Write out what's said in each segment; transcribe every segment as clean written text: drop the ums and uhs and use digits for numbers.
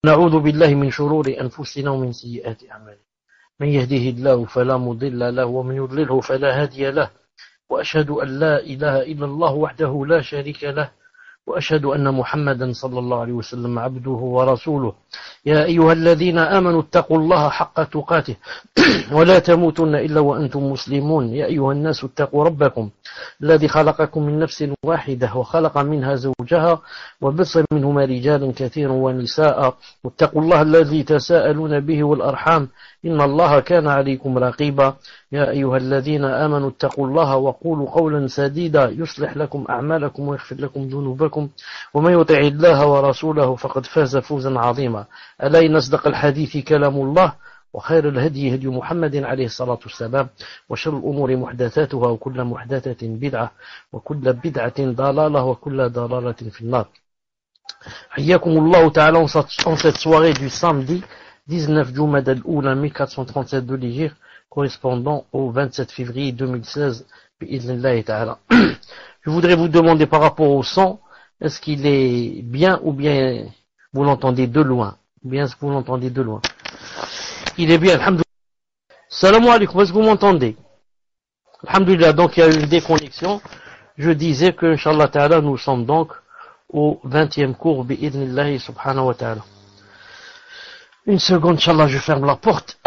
نعوذ بالله من شرور أنفسنا ومن سيئات أعمالنا من يهده الله فلا مضل له ومن يضلله فلا هادي له وأشهد أن لا إله إلا الله وحده لا شريك له وأشهد أن محمدا صلى الله عليه وسلم عبده ورسوله يا أيها الذين آمنوا اتقوا الله حق تقاته ولا تموتن إلا وأنتم مسلمون يا أيها الناس اتقوا ربكم الذي خلقكم من نفس واحدة وخلق منها زوجها وبث منهما رجالا كثيرا ونساء واتقوا الله الذي تساءلون به والأرحام إن الله كان عليكم رقيبا يا أيها الذين آمنوا اتقوا الله وقولوا قولا سديدا يصلح لكم أعمالكم ويغفر لكم ذنوبكم ومن يطع الله ورسوله فقد فاز فوزا عظيما ألا إن أصدق الحديث كلام الله وخير الهدي هدي محمد عليه الصلاة والسلام وشر الأمور محدثاتها وكل محدثة بدعة وكل بدعة ضلالة وكل ضلالة في النار. حياكم الله تعالى en cette soirée du samedi 19 Jumada al-Oula 1437 de l'Hégire correspondant au 27 février 2016 bi'idhnillahi ta'ala. Je voudrais vous demander par rapport au son, est-ce qu'il est bien ou bien vous l'entendez de loin? Bien est-ce que vous l'entendez de loin? Il est bien, alhamdoulilah. Salam alaikum, est-ce que vous m'entendez? Alhamdoulilah, donc il y a eu une déconnexion. Je disais que, Inch'Allah ta'ala, nous sommes donc au 20e cours, bi'idhnillahi subhanahu wa ta'ala. Une seconde, Inch'Allah, je ferme la porte.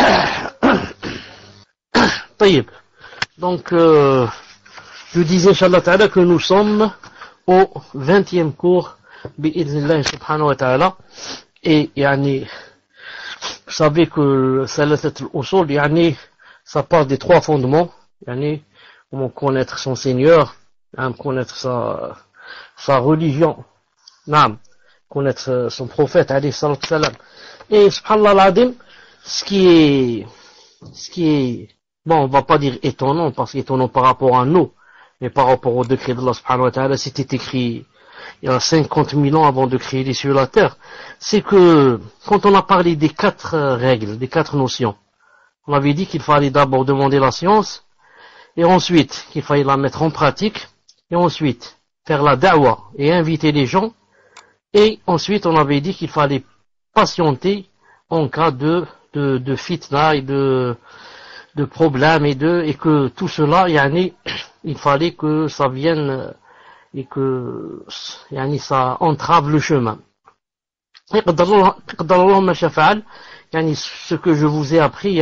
Taïb. Donc, je disais, Inch'Allah ta'ala, que nous sommes au 20e cours, bi'idhnillahi subhanahu wa ta'ala. Et, yani, vous savez que Salathat al-Usul, yani, ça part des trois fondements, yani, comment connaître son Seigneur, connaître sa religion, connaître son prophète, alayhi salatu salam. Et, subhanallah al-adim, ce qui est, bon, on va pas dire étonnant, parce qu'étonnant par rapport à nous, mais par rapport au décret d'Allah subhanahu wa ta'ala, c'était écrit il y a 50 000 ans avant de créer les cieux et la terre, c'est que quand on a parlé des 4 règles, des 4 notions, on avait dit qu'il fallait d'abord demander la science, et ensuite qu'il fallait la mettre en pratique, et ensuite faire la da'wa et inviter les gens, et ensuite on avait dit qu'il fallait patienter en cas de fitna et de problèmes et que tout cela, il fallait que ça vienne et que ça entrave le chemin. Et ce que je vous ai appris,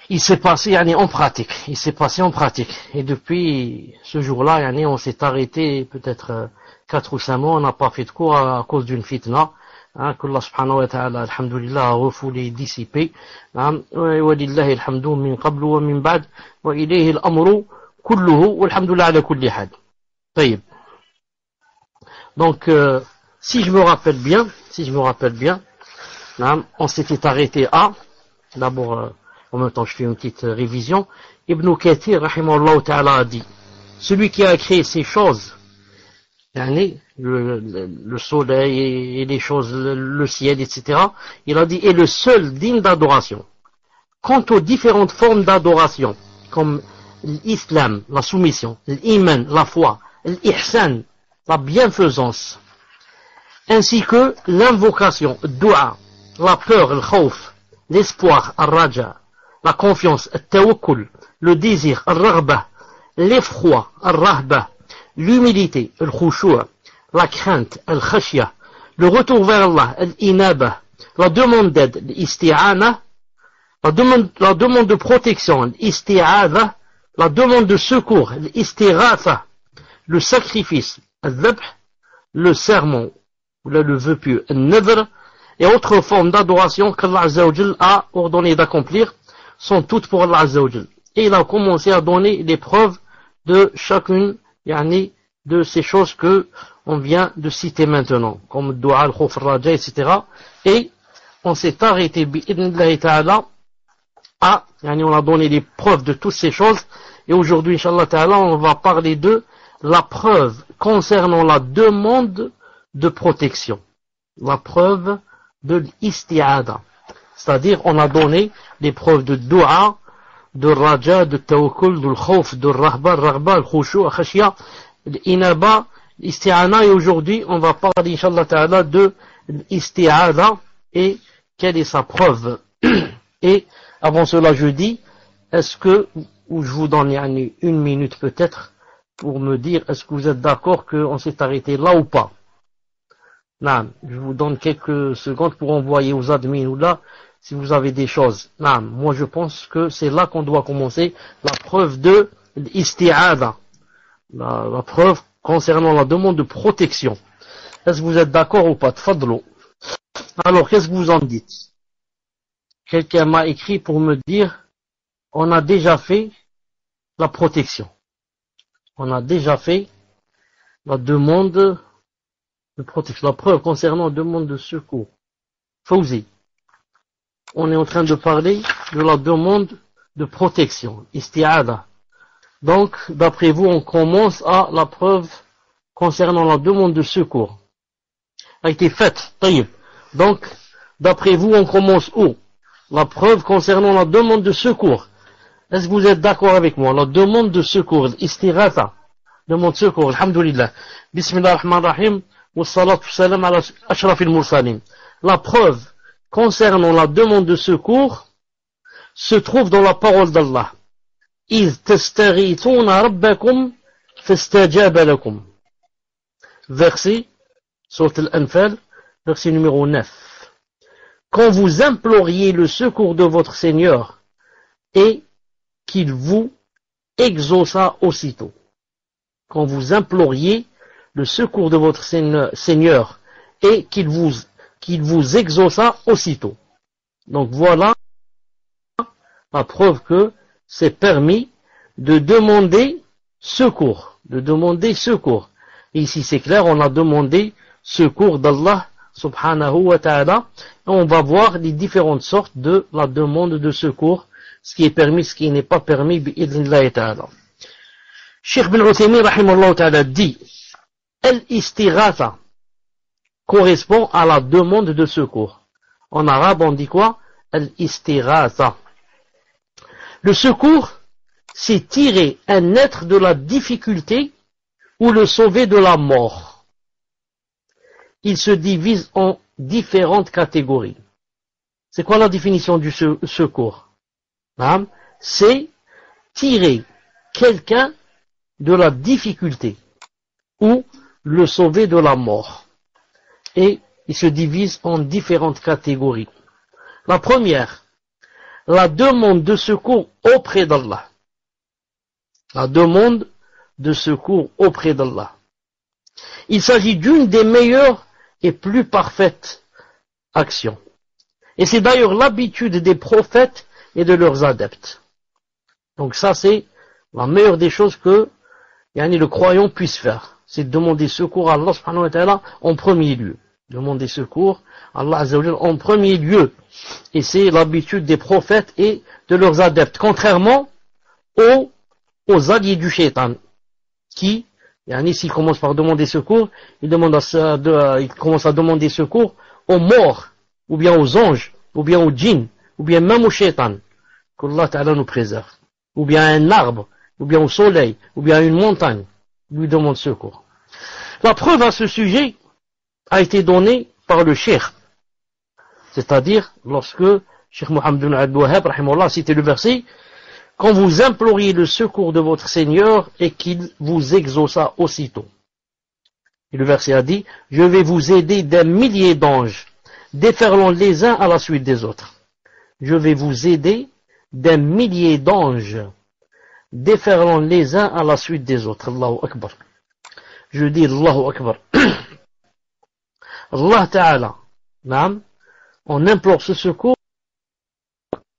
il s'est passé en pratique. Il s'est passé en pratique. Et depuis ce jour-là, on s'est arrêté peut-être 4 ou 5 mois, on n'a pas fait de cours à cause d'une fitna, que Allah subhanahu wa ta'ala, alhamdulillah, a refoulé et dissipé. Walillahi alhamdu min qablu wa min ba'd, wa ilayhi al-amru kulluhu, walhamdulillah ala kulli had. Donc, si je me rappelle bien, on s'était arrêté à, d'abord, en même temps je fais une petite révision, Ibn Kathir, rahimahullah ta'ala, a dit, celui qui a créé ces choses, le soleil et les choses, le ciel, etc., il a dit, est le seul digne d'adoration. Quant aux différentes formes d'adoration, comme l'islam, la soumission, l'iman, la foi, l'ihsan, la bienfaisance, ainsi que l'invocation, dua, la peur, le khawf, l'espoir, al-raja, la confiance, al-tawakkul, le désir, al-raghba, l'effroi, al-rahba, l'humilité, al-khushu', la crainte, al-khashya, le retour vers Allah, al-inaba, la demande d'aide, l'isti'ana, la demande de protection, l'isti'adha, la demande de secours, l'istighatha, le sacrifice, al-dhabh, le sermon, le vœu pieux, al-nadr, et autres formes d'adoration qu'Allah Azza wa Jal a ordonné d'accomplir, sont toutes pour Allah Azza wa Jal. Et il a commencé à donner les preuves de chacune, de ces choses que on vient de citer maintenant, comme le dua, le khawf, le raja, etc. Et on s'est arrêté, bi'idhnillahi ta'ala, on a donné les preuves de toutes ces choses, et aujourd'hui, Inch'Allah ta'ala, on va parler de la preuve concernant la demande de protection. La preuve de l'isti'ada. C'est-à-dire, on a donné les preuves de dua, de raja, de tawakkul, de khawf, de rahba, le khushu', khashya, l'inaba, l'isti'ana, et aujourd'hui, on va parler, Inch'Allah ta'ala, de l'isti'adha et quelle est sa preuve. Et avant cela, je dis, est-ce que, ou je vous donne une minute peut-être pour me dire, est-ce que vous êtes d'accord qu'on s'est arrêté là ou pas? Non, je vous donne quelques secondes pour envoyer aux admins ou là, si vous avez des choses. Non, moi je pense que c'est là qu'on doit commencer la preuve de l'isti'adha. La preuve concernant la demande de protection. Est-ce que vous êtes d'accord ou pas? Tfadlou. Alors, qu'est-ce que vous en dites? Quelqu'un m'a écrit pour me dire, on a déjà fait la protection. On a déjà fait la demande de protection. La preuve concernant la demande de secours. Fawzi. On est en train de parler de la demande de protection. Isti'adha. Donc, d'après vous, on commence à la preuve concernant la demande de secours. A été faite. Taïb. Donc, d'après vous, on commence où? La preuve concernant la demande de secours. Est-ce que vous êtes d'accord avec moi? La demande de secours. Istighatha. Demande de secours. Alhamdulillah. Bismillah ar-Rahman ar-Rahim. Wa salatu salam ala ashrafil mursalin. La preuve concernant la demande de secours se trouve dans la parole d'Allah. إذ تستغيثون ربكم فاستجاب لكم. Verset, Sourate Al-Anfal, verset numéro 9. Quand vous imploriez le secours de votre Seigneur et qu'il vous exauça aussitôt. Quand vous imploriez le secours de votre Seigneur et qu'il vous exauça aussitôt. Donc voilà la preuve que c'est permis de demander secours. De demander secours. Et ici c'est clair, on a demandé secours d'Allah subhanahu wa ta'ala. Et on va voir les différentes sortes de la demande de secours, ce qui est permis, ce qui n'est pas permis, bi'idhnillahi ta'ala. Cheikh bin Uthaymin rahimahullah ta'ala dit, al-istighatha correspond à la demande de secours. En arabe on dit quoi? Al-istighatha. Le secours, c'est tirer un être de la difficulté ou le sauver de la mort. Il se divise en différentes catégories. C'est quoi la définition du secours? C'est tirer quelqu'un de la difficulté ou le sauver de la mort. Et il se divise en différentes catégories. La première, la demande de secours auprès d'Allah. La demande de secours auprès d'Allah. Il s'agit d'une des meilleures et plus parfaites actions. Et c'est d'ailleurs l'habitude des prophètes et de leurs adeptes. Donc ça c'est la meilleure des choses que le croyant puisse faire. C'est de demander secours à Allah subhanahu wa ta'ala en premier lieu. Demander secours à Allah azza wa jalla en premier lieu. Et c'est l'habitude des prophètes et de leurs adeptes. Contrairement aux alliés du shaitan, qui, s'ils commencent par demander secours, ils commencent à demander secours aux morts, ou bien aux anges, ou bien aux djinns, ou bien même au shaitan. Qu'Allah ta'ala nous préserve. Ou bien à un arbre, ou bien au soleil, ou bien à une montagne, lui demande secours. La preuve à ce sujet a été donnée par le cheikh. C'est-à-dire, lorsque Cheikh Mohammed bin Abdul Wahhab, rahimahullah, citait le verset, quand vous imploriez le secours de votre Seigneur et qu'il vous exauça aussitôt. Et le verset a dit, je vais vous aider d'un millier d'anges, déferlant les uns à la suite des autres. Je vais vous aider d'un millier d'anges, déferlant les uns à la suite des autres. Allahu Akbar. Je dis Allahu Akbar. Allah Ta'ala, on implore ce secours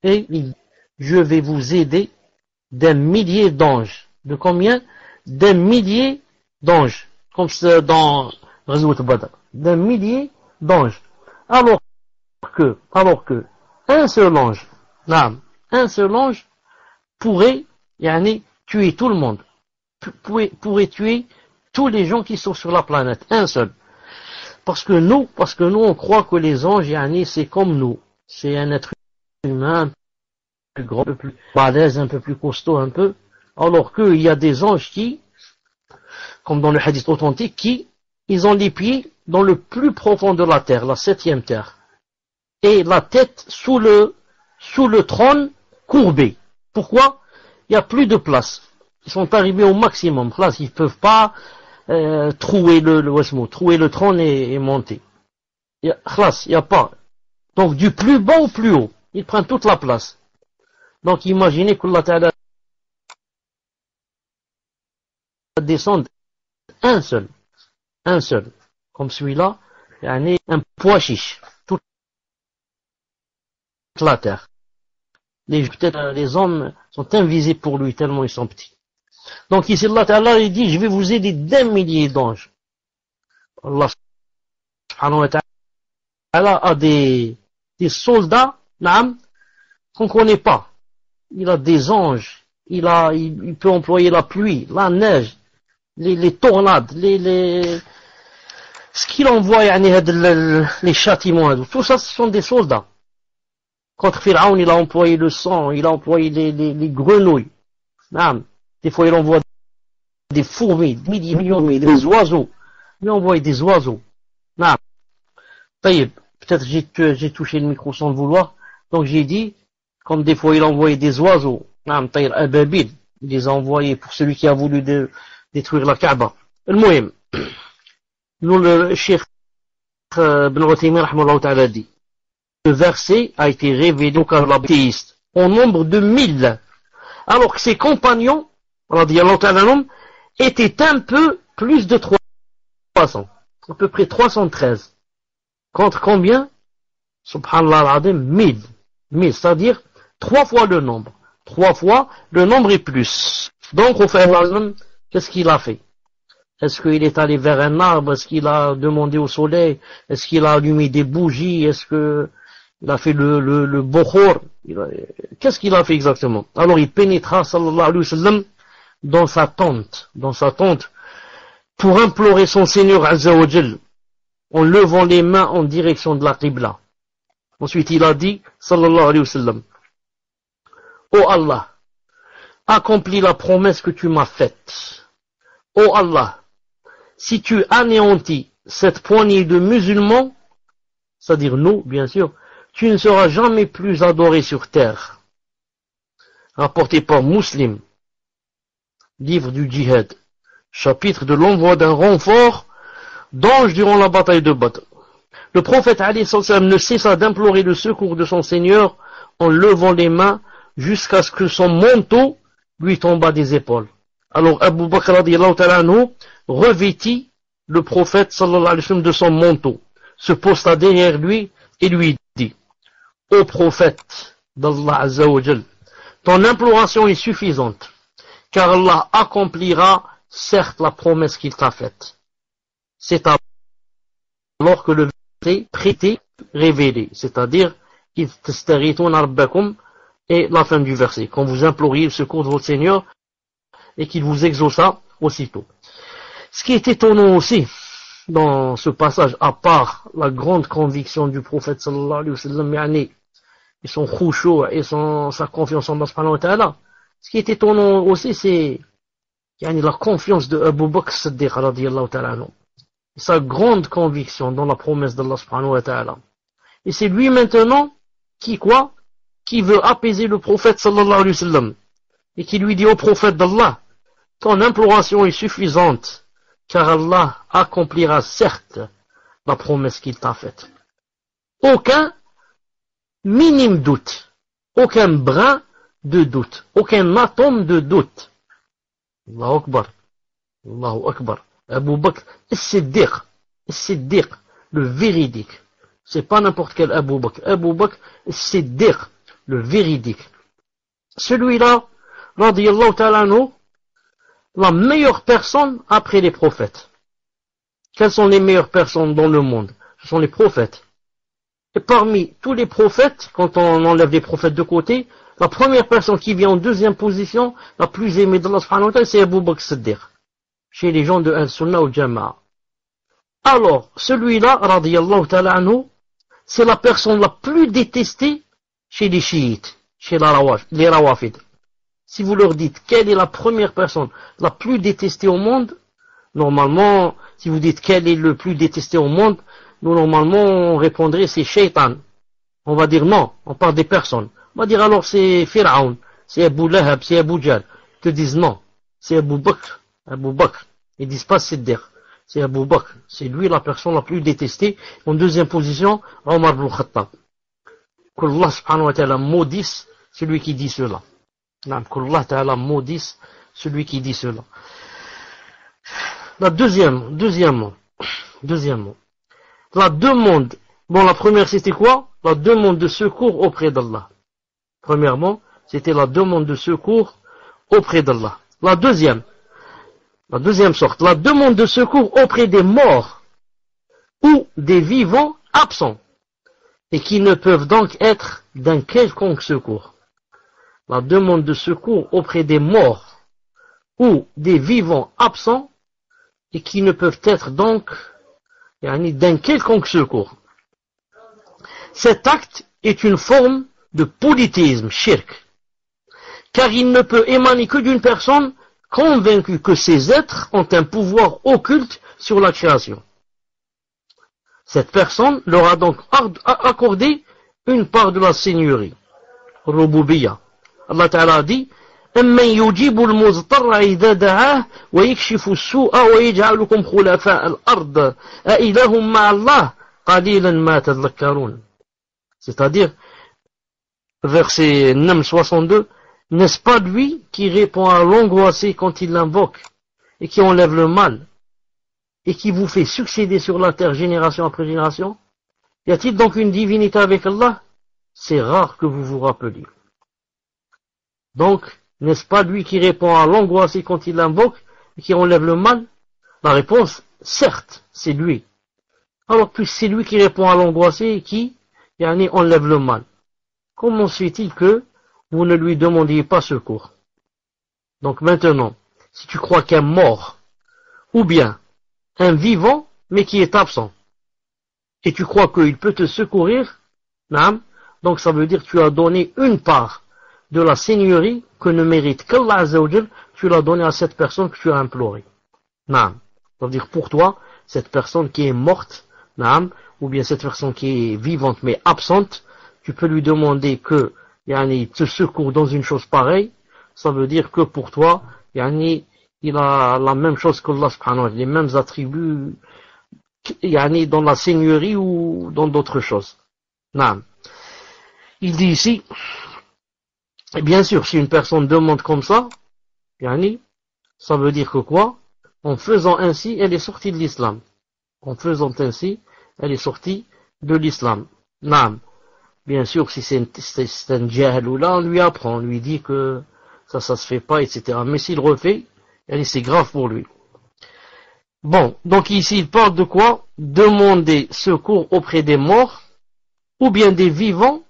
et je vais vous aider d'un millier d'anges. De combien? D'un millier d'anges. Comme c'est dans Ghazwat Badr. D'un millier d'anges. Alors que un seul ange, pourrait tuer tout le monde. Pourrait tuer tous les gens qui sont sur la planète. Un seul. Parce que nous, on croit que les anges, c'est comme nous. C'est un être humain, un peu plus grand, un peu plus balèze, un peu plus costaud, un peu. Alors qu'il y a des anges qui, comme dans le hadith authentique, ils ont les pieds dans le plus profond de la terre, la septième terre, et la tête sous le trône courbé. Pourquoi? Il n'y a plus de place. Ils sont arrivés au maximum. Là, ils ne peuvent pas trouer le trône et monter. Il n'y a pas. Donc du plus bas au plus haut, ils prennent toute la place. Donc imaginez qu'Allah Ta'ala descende un seul, comme celui-là, un pois chiche, toute la terre. Peut-être les hommes sont invisibles pour lui tellement ils sont petits. Donc ici Allah Ta'ala il dit je vais vous aider d'un millier d'anges. Allah subhanahu wa ta'ala a des soldats qu'on ne connaît pas. Il a des anges, il peut employer la pluie, la neige, les tornades, ce qu'il envoie, les châtiments, tout ça ce sont des soldats. Contre Pharaon, il a employé le sang, il a employé les grenouilles. Des fois, il envoie des fourmis, des millions, des oiseaux. Il a envoyé des oiseaux. Peut-être j'ai touché le micro sans le vouloir. Donc j'ai dit, comme des fois il a envoyé des oiseaux. Ababil, il les a envoyés pour celui qui a voulu détruire la Kaaba. Le Mohem. Nous, le Cheikh Ibn Uthaymin, rahmallahu ta'ala, dit. Le verset a été révélé au cas baptiste, au nombre de 1000. Alors que ses compagnons, radiyallahu ta'ala, étaient un peu plus de 300. À peu près 313. Contre combien? Subhanallah al-Azim, 1000. 1000, c'est-à-dire 3 fois le nombre. 3 fois le nombre et plus. Donc, au fait, qu'est-ce qu'il a fait? Est-ce qu'il est allé vers un arbre? Est-ce qu'il a demandé au soleil? Est-ce qu'il a allumé des bougies? Est-ce qu'il a fait le bokhor? Qu'est-ce qu'il a fait exactement? Alors, il pénétra, sallallahu alayhi wa sallam, dans sa tente, pour implorer son Seigneur Azza wa Jal, en levant les mains en direction de la Qibla. Ensuite, il a dit, sallallahu alayhi wa sallam, ô Allah, accomplis la promesse que tu m'as faite. Ô Allah, si tu anéantis cette poignée de musulmans, c'est-à-dire nous, bien sûr, tu ne seras jamais plus adoré sur terre. Rapporté par Muslim, livre du djihad, chapitre de l'envoi d'un renfort d'anges durant la bataille de Badr. Le prophète alayhi salam ne cessa d'implorer le secours de son Seigneur en levant les mains jusqu'à ce que son manteau lui tombât des épaules. Alors Abu Bakr radiyallahu ta'ala anhu revêtit le prophète sallallahu alayhi wa sallam de son manteau, se posta derrière lui et lui dit: Ô prophète d'Allah Azza wa Jal, ton imploration est suffisante, car Allah accomplira certes la promesse qu'il t'a faite. C'est alors que le verset prêté révélé, c'est-à-dire et la fin du verset, quand vous imploriez le secours de votre Seigneur et qu'il vous exauça aussitôt. Ce qui est étonnant aussi dans ce passage, à part la grande conviction du prophète sallallahu alayhi wa sallam, et son khushu' et sa confiance en Allah subhanahu wa ta'ala, ce qui est étonnant aussi, c'est la confiance de Abu Bakr Siddiq radiyallahu ta'ala anhu, sa grande conviction dans la promesse d'Allah subhanahu wa ta'ala. Et c'est lui maintenant qui veut apaiser le prophète sallallahu alayhi wa sallam et qui lui dit au prophète d'Allah: ton imploration est suffisante, car Allah accomplira certes la promesse qu'il t'a faite. Aucun minime doute, aucun brin de doute, aucun atome de doute. Allahu Akbar, Allahu Akbar. Abu Bakr Siddiq, le véridique. C'est pas n'importe quel Abu Bakr. Abu Bakr Siddiq, le véridique. Celui-là, radiyallahu ta'ala anhu, la meilleure personne après les prophètes. Quelles sont les meilleures personnes dans le monde? Ce sont les prophètes. Et parmi tous les prophètes, quand on enlève les prophètes de côté, la première personne qui vient en deuxième position, la plus aimée d'Allah subhanahu wa ta'ala, c'est Abu Bakr Siddiq, chez les gens de Al-Sunnah ou Jama'a. Alors, celui-là, radiyallahu ta'ala anhu, c'est la personne la plus détestée chez les chiites, chez les rawafid. Si vous leur dites quelle est la première personne la plus détestée au monde, Normalement, si vous dites quel est le plus détesté au monde, nous, normalement, on répondrait c'est Shaitan. On va dire non, on parle des personnes. On va dire alors c'est Pharaon, c'est Abu Lahab, c'est Abu Jahl. Ils te disent non, c'est Abu Bakr. Abu Bakr. Ils disent pas Siddiq, c'est Abu Bakr. C'est lui la personne la plus détestée. En deuxième position, Omar ibn Khattab. Qu'Allah subhanahu wa ta'ala maudisse celui qui dit cela. Qu'Allah ta'ala maudisse celui qui dit cela. Deuxièmement, la demande, bon la première c'était quoi? La demande de secours auprès d'Allah. Premièrement, c'était la demande de secours auprès d'Allah. La deuxième sorte, la demande de secours auprès des morts ou des vivants absents et qui ne peuvent donc être d'un quelconque secours. La demande de secours auprès des morts ou des vivants absents et qui ne peuvent être donc d'un quelconque secours. Cet acte est une forme de polythéisme, shirk, car il ne peut émaner que d'une personne convaincue que ces êtres ont un pouvoir occulte sur la création. Cette personne leur a donc accordé une part de la seigneurie, Rububiyya. Allah Ta'ala dit أَمَّنْ يُجِيبُ الْمُضْطَرَّ إِذَا دَعَاهُ وَيَكْشِفُ السُّوءَ وَيَجْعَلُكُمْ خُلَفَاءَ الْأَرْضِ أَإِلَهٌ مَعَ اللَّهِ قَلِيلًا مَا تَذَكَّرُونَ. C'est-à-dire, verset Nam 62, n'est-ce pas lui qui répond à l'angoissé quand il l'invoque et qui enlève le mal et qui vous fait succéder sur la terre génération après génération? Y a-t-il donc une divinité avec Allah? C'est rare que vous vous rappeliez. Donc, n'est-ce pas lui qui répond à l'angoissé quand il l'invoque et qui enlève le mal? La réponse, certes, c'est lui. Alors, puis c'est lui qui répond à l'angoissé et qui enlève le mal. Comment se fait-il que vous ne lui demandiez pas secours? Donc maintenant, si tu crois qu'un mort, ou bien un vivant, mais qui est absent, et tu crois qu'il peut te secourir, donc ça veut dire que tu as donné une part de la seigneurie que ne mérite qu'Allah Azza wa Jal, tu l'as donné à cette personne que tu as implorée. Ça veut dire pour toi, cette personne qui est morte, ou bien cette personne qui est vivante mais absente, tu peux lui demander que il te secourt dans une chose pareille, ça veut dire que pour toi, il a la même chose qu'Allah subhanahu wa ta'ala, les mêmes attributs dans la seigneurie ou dans d'autres choses. Il dit ici, et bien sûr, si une personne demande comme ça, ça veut dire que quoi? En faisant ainsi, elle est sortie de l'islam. En faisant ainsi, elle est sortie de l'islam. Bien sûr, si c'est un jahl ou là, on lui apprend, on lui dit que ça se fait pas, etc. Mais s'il refait, c'est grave pour lui. Bon, donc ici, il parle de quoi? Demander secours auprès des morts, ou bien des vivants,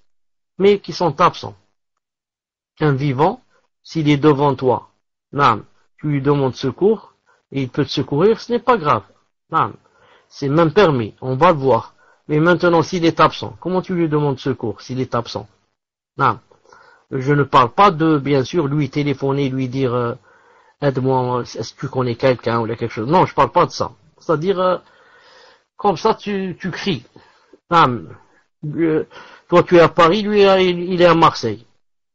mais qui sont absents. Un vivant, s'il est devant toi, tu lui demandes secours, et il peut te secourir, ce n'est pas grave. C'est même permis, on va le voir. Mais maintenant, s'il est absent, comment tu lui demandes secours s'il est absent? Je ne parle pas de, bien sûr, lui téléphoner, lui dire aide-moi, est-ce que tu connais quelqu'un ou quelque chose? Non, je parle pas de ça. C'est-à-dire, comme ça, tu cries. Toi, tu es à Paris, lui, il est à Marseille.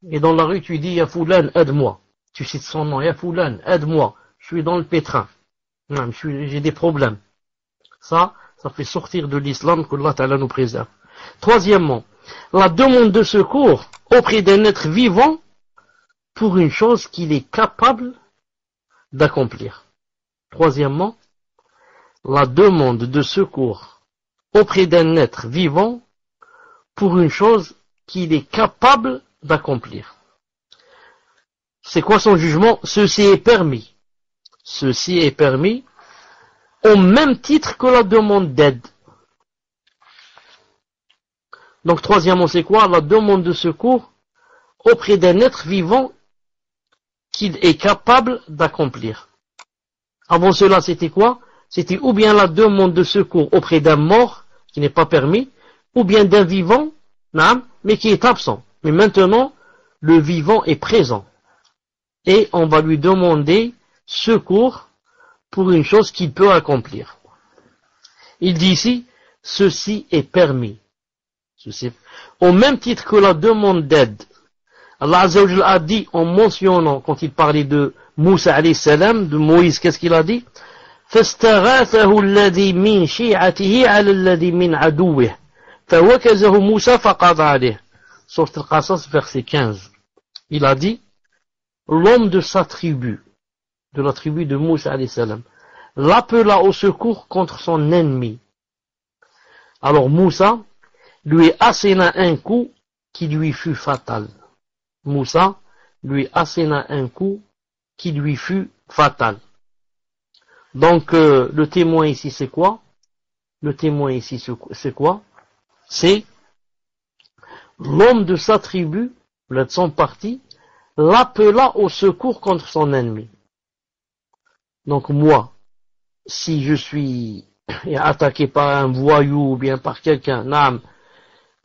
Et dans la rue, tu dis, ya Foulan, aide-moi. Tu cites son nom, ya Foulan, aide-moi. Je suis dans le pétrin. J'ai des problèmes. Ça fait sortir de l'islam, qu'Allah Ta'ala nous préserve. Troisièmement, la demande de secours auprès d'un être vivant pour une chose qu'il est capable d'accomplir. Troisièmement, la demande de secours auprès d'un être vivant pour une chose qu'il est capable d'accomplir. C'est quoi son jugement? Ceci est permis. Ceci est permis au même titre que la demande d'aide. Donc troisièmement, c'est quoi? La demande de secours auprès d'un être vivant qu'il est capable d'accomplir. Avant cela, c'était quoi? C'était ou bien la demande de secours auprès d'un mort, qui n'est pas permis, ou bien d'un vivant, mais qui est absent. Mais maintenant, le vivant est présent. Et on va lui demander secours pour une chose qu'il peut accomplir. Il dit ici, ceci est permis. Ceci. Au même titre que la demande d'aide. Allah Azza wa Jalla a dit en mentionnant, quand il parlait de Moussa alayhi salam, de Moïse, qu'est-ce qu'il a dit? فاستغاثه الذي من شيعته على الذي من عدوه فوكزه موسى فقضى عليه. Sourate Al-Qasas, verset 15. Il a dit, l'homme de sa tribu, de la tribu de Moussa alayhi salam, l'appela au secours contre son ennemi. Alors Moussa lui asséna un coup qui lui fut fatal. Moussa lui asséna un coup qui lui fut fatal. Donc le témoin ici c'est quoi? Le témoin ici c'est quoi? C'est l'homme de sa tribu, de son parti, l'appela au secours contre son ennemi. Donc moi, si je suis attaqué par un voyou ou bien par quelqu'un,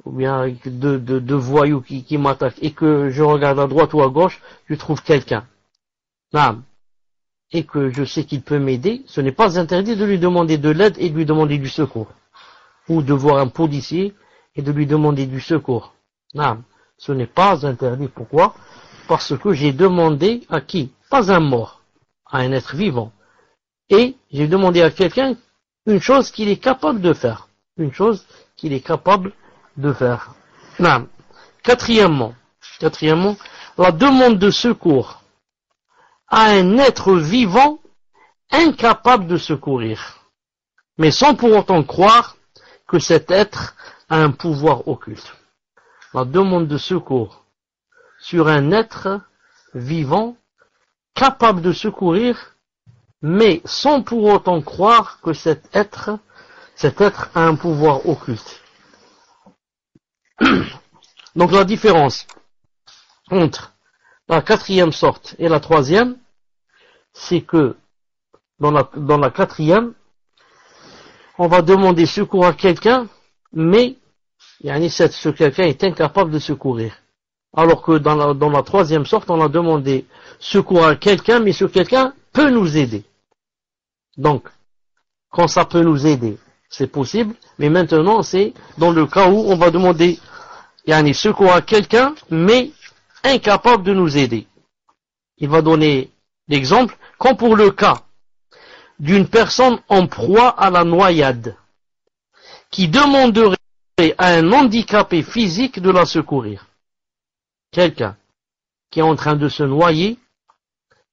ou bien de voyous qui m'attaquent, et que je regarde à droite ou à gauche, je trouve quelqu'un, et que je sais qu'il peut m'aider, ce n'est pas interdit de lui demander de l'aide et de lui demander du secours. Ou de voir un policier et de lui demander du secours. Ce n'est pas interdit. Pourquoi? Parce que j'ai demandé à qui? Pas un mort, à un être vivant. Et j'ai demandé à quelqu'un une chose qu'il est capable de faire. Une chose qu'il est capable de faire. Quatrièmement, la demande de secours à un être vivant incapable de secourir, mais sans pour autant croire que cet être a un pouvoir occulte. La demande de secours sur un être vivant capable de secourir, mais sans pour autant croire que cet être a un pouvoir occulte. Donc la différence entre la quatrième sorte et la troisième, c'est que dans la quatrième, on va demander secours à quelqu'un, mais ce quelqu'un est incapable de secourir. Alors que dans la troisième sorte, on a demandé secours à quelqu'un, mais ce quelqu'un peut nous aider. Donc, quand ça peut nous aider, c'est possible, mais maintenant c'est dans le cas où on va demander secours à quelqu'un, mais incapable de nous aider. Il va donner l'exemple, comme pour le cas d'une personne en proie à la noyade, qui demanderait à un handicapé physique de la secourir. Quelqu'un qui est en train de se noyer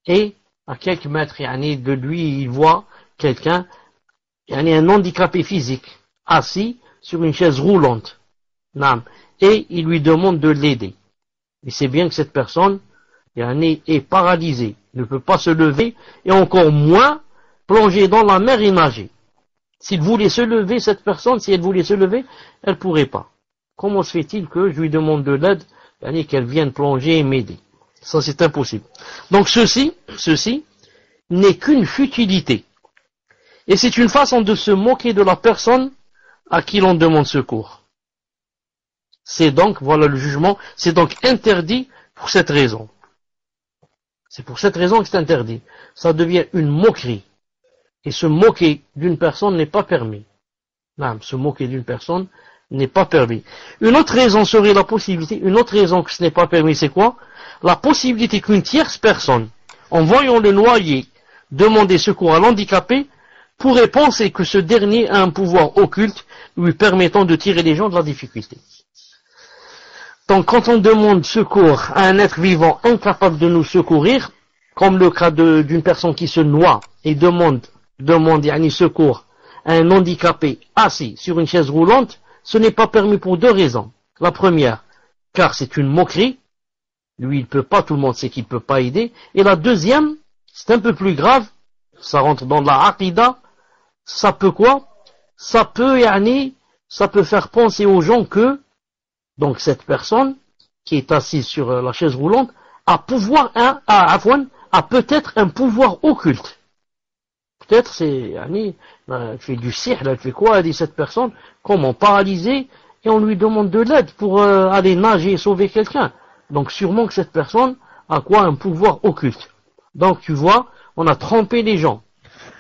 et à quelques mètres de lui, il voit quelqu'un, un handicapé physique, assis sur une chaise roulante, et il lui demande de l'aider. Et c'est bien que cette personne est paralysée, ne peut pas se lever, et encore moins plonger dans la mer et nager. S'il voulait se lever, cette personne, si elle voulait se lever, elle pourrait pas. Comment se fait-il que je lui demande de l'aide, qu'elle vienne plonger et m'aider? Ça, c'est impossible. Donc ceci n'est qu'une futilité. Et c'est une façon de se moquer de la personne à qui l'on demande secours. C'est donc, voilà le jugement, c'est donc interdit pour cette raison. C'est pour cette raison que c'est interdit. Ça devient une moquerie. Et se moquer d'une personne n'est pas permis. Se moquer d'une personne n'est pas permis. Une autre raison serait la possibilité, une autre raison que ce n'est pas permis, c'est quoi? La possibilité qu'une tierce personne, en voyant le noyer demander secours à l'handicapé, pourrait penser que ce dernier a un pouvoir occulte lui permettant de tirer les gens de la difficulté. Donc quand on demande secours à un être vivant incapable de nous secourir, comme le cas d'une personne qui se noie et demande secours à un handicapé assis sur une chaise roulante, ce n'est pas permis pour deux raisons. La première, car c'est une moquerie, lui il peut pas, tout le monde sait qu'il peut pas aider, et la deuxième, c'est un peu plus grave, ça rentre dans la aqida, ça peut quoi? Ça peut faire penser aux gens que donc cette personne qui est assise sur la chaise roulante a peut-être un pouvoir occulte. Peut-être elle fait du sihr, elle fait quoi? Elle dit cette personne, comment paralysée, et on lui demande de l'aide pour aller nager et sauver quelqu'un. Donc sûrement que cette personne a quoi? Un pouvoir occulte. Donc tu vois, on a trompé les gens.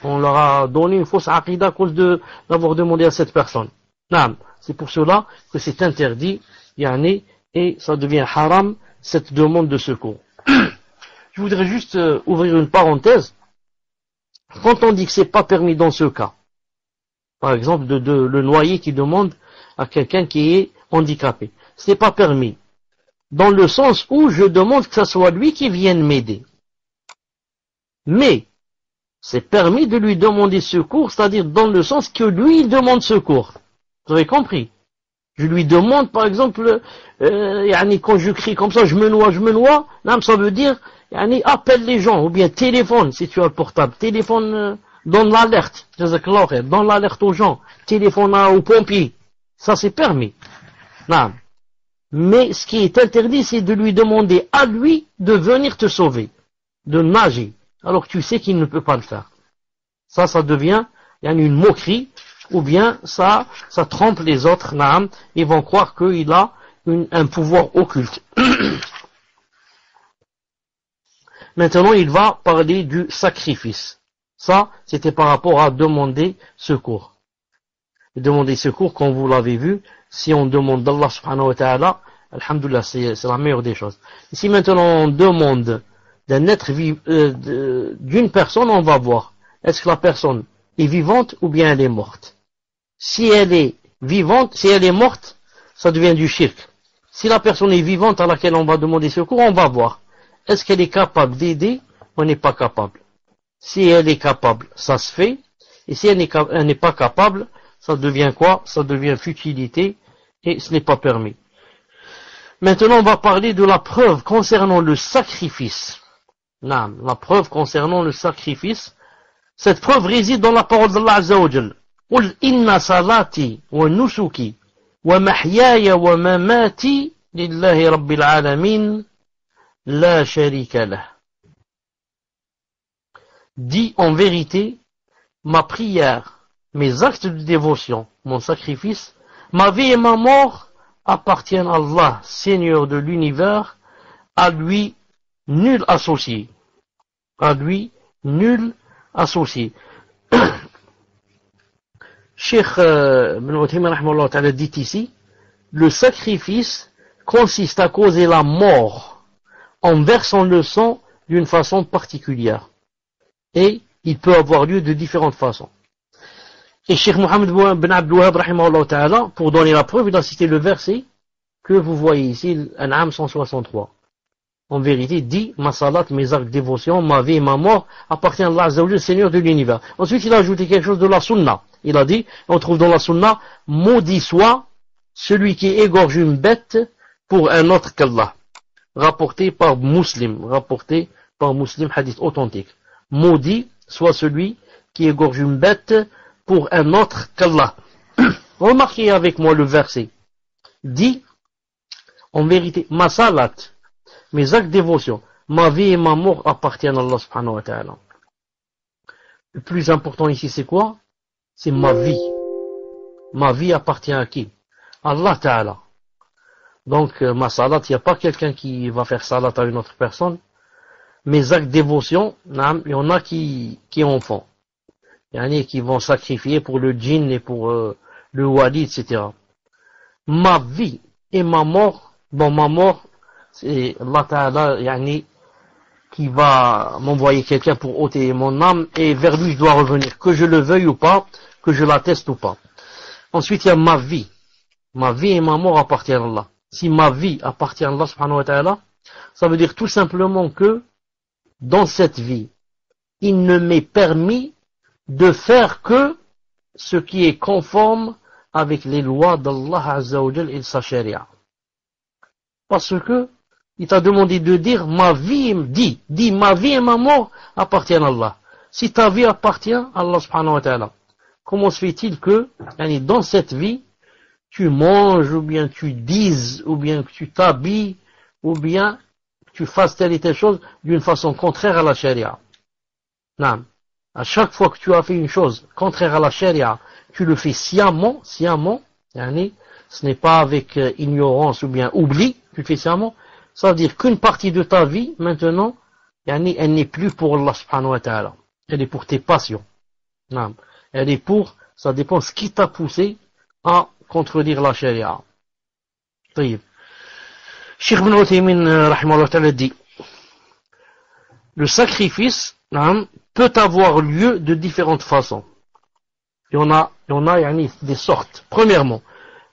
On leur a donné une fausse aqidah à cause d'avoir demandé à cette personne. Naam. C'est pour cela que c'est interdit, yani, et ça devient haram, cette demande de secours. Je voudrais juste ouvrir une parenthèse. Quand on dit que c'est pas permis dans ce cas, par exemple, le noyé qui demande à quelqu'un qui est handicapé, c'est pas permis. Dans le sens où je demande que ce soit lui qui vienne m'aider. Mais, c'est permis de lui demander secours, c'est-à-dire dans le sens que lui il demande secours. Vous avez compris? Je lui demande, par exemple, quand je crie comme ça, je me noie, ça veut dire, appelle les gens, ou bien téléphone, si tu as le portable, téléphone, donne l'alerte, donne l'alerte aux gens, téléphone aux pompiers, ça c'est permis. Non. Mais ce qui est interdit, c'est de lui demander à lui de venir te sauver, de nager, alors que tu sais qu'il ne peut pas le faire. Ça devient une moquerie, ou bien ça trompe les autres, naam, ils vont croire qu'il a un pouvoir occulte. Maintenant, il va parler du sacrifice. Ça, c'était par rapport à demander secours. Demander secours, comme vous l'avez vu, si on demande d'Allah subhanahu wa ta'ala, alhamdoulilah, c'est la meilleure des choses. Si maintenant on demande d'un être d'une personne, on va voir, est-ce que la personne est vivante ou bien elle est morte. Si elle est vivante, si elle est morte, ça devient du shirk. Si la personne est vivante à laquelle on va demander secours, on va voir, est-ce qu'elle est capable d'aider ou n'est pas capable. Si elle est capable, ça se fait, et si elle n'est pas capable, ça devient quoi? Ça devient futilité, et ce n'est pas permis. Maintenant, on va parler de la preuve concernant le sacrifice. Non, la preuve concernant le sacrifice. Cette preuve réside dans la parole d'Allah Azza wa Jal. قُلْ إِنَّ صَلَاتِي وَنُسُكِي وَمَحْيَايَ وَمَمَاتِي لِلَّهِ رَبِّ الْعَالَمِينَ لَا شَرِيكَ لَهُ. Dis en vérité, ma prière, mes actes de dévotion, mon sacrifice, ma vie et ma mort appartiennent à Allah, Seigneur de l'univers, à lui nul associé. À lui nul associé. Cheikh Ibn Uthaymin dit ici, le sacrifice consiste à causer la mort en versant le sang d'une façon particulière. Et il peut avoir lieu de différentes façons. Et Cheikh Mohammed bin Abdul Wahhab, pour donner la preuve, il a cité le verset que vous voyez ici, An'am 163. En vérité, dit, ma salat, mes actes de dévotion, ma vie et ma mort appartiennent à Allah Azza wa Jalla, Seigneur de l'univers. Ensuite, il a ajouté quelque chose de la sunna. Il a dit, on trouve dans la sunna, maudit soit celui qui égorge une bête pour un autre qu'Allah. Rapporté par Muslim, hadith authentique. Maudit soit celui qui égorge une bête pour un autre qu'Allah. Remarquez avec moi le verset. Dit, en vérité, ma salat, mes actes de dévotion, ma vie et ma mort appartiennent à Allah subhanahu wa ta'ala. Le plus important ici, c'est quoi? C'est ma vie. Ma vie appartient à qui? Allah ta'ala. Donc, ma salat, il n'y a pas quelqu'un qui va faire salat à une autre personne. Mes actes de dévotion, il y en a qui en font. Il y en a qui vont sacrifier pour le djinn et pour le wali, etc. Ma vie et ma mort, ma mort, c'est Allah Ta'ala qui va m'envoyer quelqu'un pour ôter mon âme et vers lui je dois revenir, que je le veuille ou pas, que je l'atteste ou pas. Ensuite il y a ma vie. Ma vie et ma mort appartiennent à Allah. Si ma vie appartient à Allah subhanahu wa ta'ala, ça veut dire tout simplement que dans cette vie, il ne m'est permis de faire que ce qui est conforme avec les lois d'Allah Azza wa Jal et sa sharia. Parce que il t'a demandé de dire ma vie, dis ma vie et ma mort appartiennent à Allah. Si ta vie appartient à Allah subhanahu wa ta'ala, comment se fait-il que dans cette vie, tu manges, ou bien tu dises, ou bien que tu t'habilles, ou bien tu fasses telle et telle chose d'une façon contraire à la sharia? Non. À chaque fois que tu as fait une chose contraire à la sharia, tu le fais sciemment, ce n'est pas avec ignorance ou bien oubli, tu le fais sciemment. Ça veut dire qu'une partie de ta vie, maintenant, elle n'est plus pour Allah subhanahu wa ta'ala. Elle est pour tes passions. Non. Elle est pour, ça dépend ce qui t'a poussé à contredire la charia. طيب. Cheikh Ibn Uthaymin, rahimahullah ta'ala, dit, le sacrifice, peut avoir lieu de différentes façons. Il y en a des sortes. Premièrement,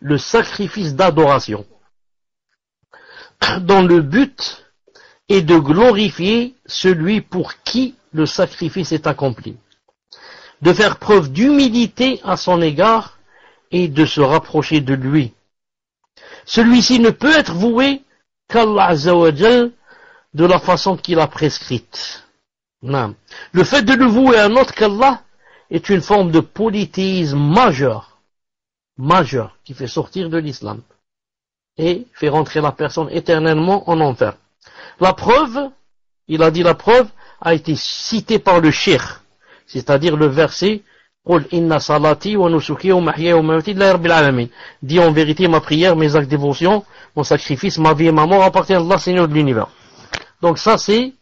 le sacrifice d'adoration, dont le but est de glorifier celui pour qui le sacrifice est accompli, de faire preuve d'humilité à son égard et de se rapprocher de lui. Celui-ci ne peut être voué qu'Allah Azza wa Jal de la façon qu'il a prescrite. Non. Le fait de le vouer à un autre qu'Allah est une forme de polythéisme majeur, qui fait sortir de l'islam et fait rentrer la personne éternellement en enfer. La preuve, il a dit la preuve, a été citée par le cheikh, c'est-à-dire le verset قُلْ إِنَّ صَلَاتِي وَنُسُكِي وَمَحْيَايَ وَمَمَاتِي لِلَّهِ رَبِّ الْعَالَمِينَ. Dit en vérité, ma prière, mes actes de dévotion, mon sacrifice, ma vie et ma mort appartiennent à Allah, Seigneur de l'univers. Donc ça c'est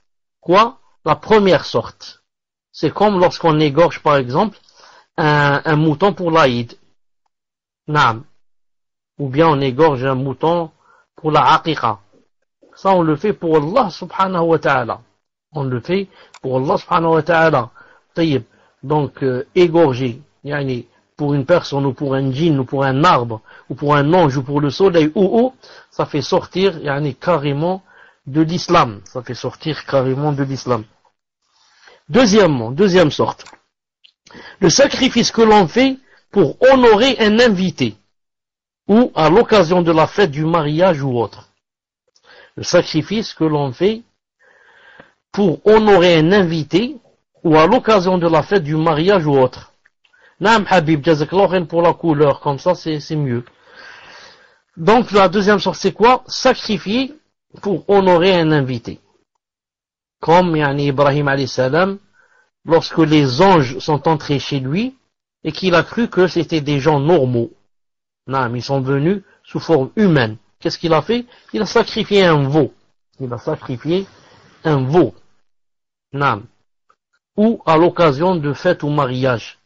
quoi? La première sorte. C'est comme lorsqu'on égorge par exemple un mouton pour l'Aïd. Naam. Ou bien on égorge un mouton pour la aqiqa. Ça on le fait pour Allah subhanahu wa ta'ala. On le fait pour Allah subhanahu wa ta'ala. طيب. Donc égorger, pour une personne ou pour un djinn ou pour un arbre ou pour un ange ou pour le soleil ou ça fait sortir carrément de l'islam. Ça fait sortir carrément de l'islam. Deuxièmement, deuxième sorte, le sacrifice que l'on fait pour honorer un invité ou à l'occasion de la fête du mariage ou autre. Le sacrifice que l'on fait pour honorer un invité ou à l'occasion de la fête du mariage ou autre. Naam Habib, jazakallah pour la couleur, comme ça c'est mieux. Donc la deuxième sorte c'est quoi? Sacrifier pour honorer un invité. Comme Ibrahim alayhi salam, lorsque les anges sont entrés chez lui et qu'il a cru que c'était des gens normaux. Naam, ils sont venus sous forme humaine. Qu'est-ce qu'il a fait? Il a sacrifié un veau. Il a sacrifié un veau. Naam. Ou à l'occasion de fête ou mariage.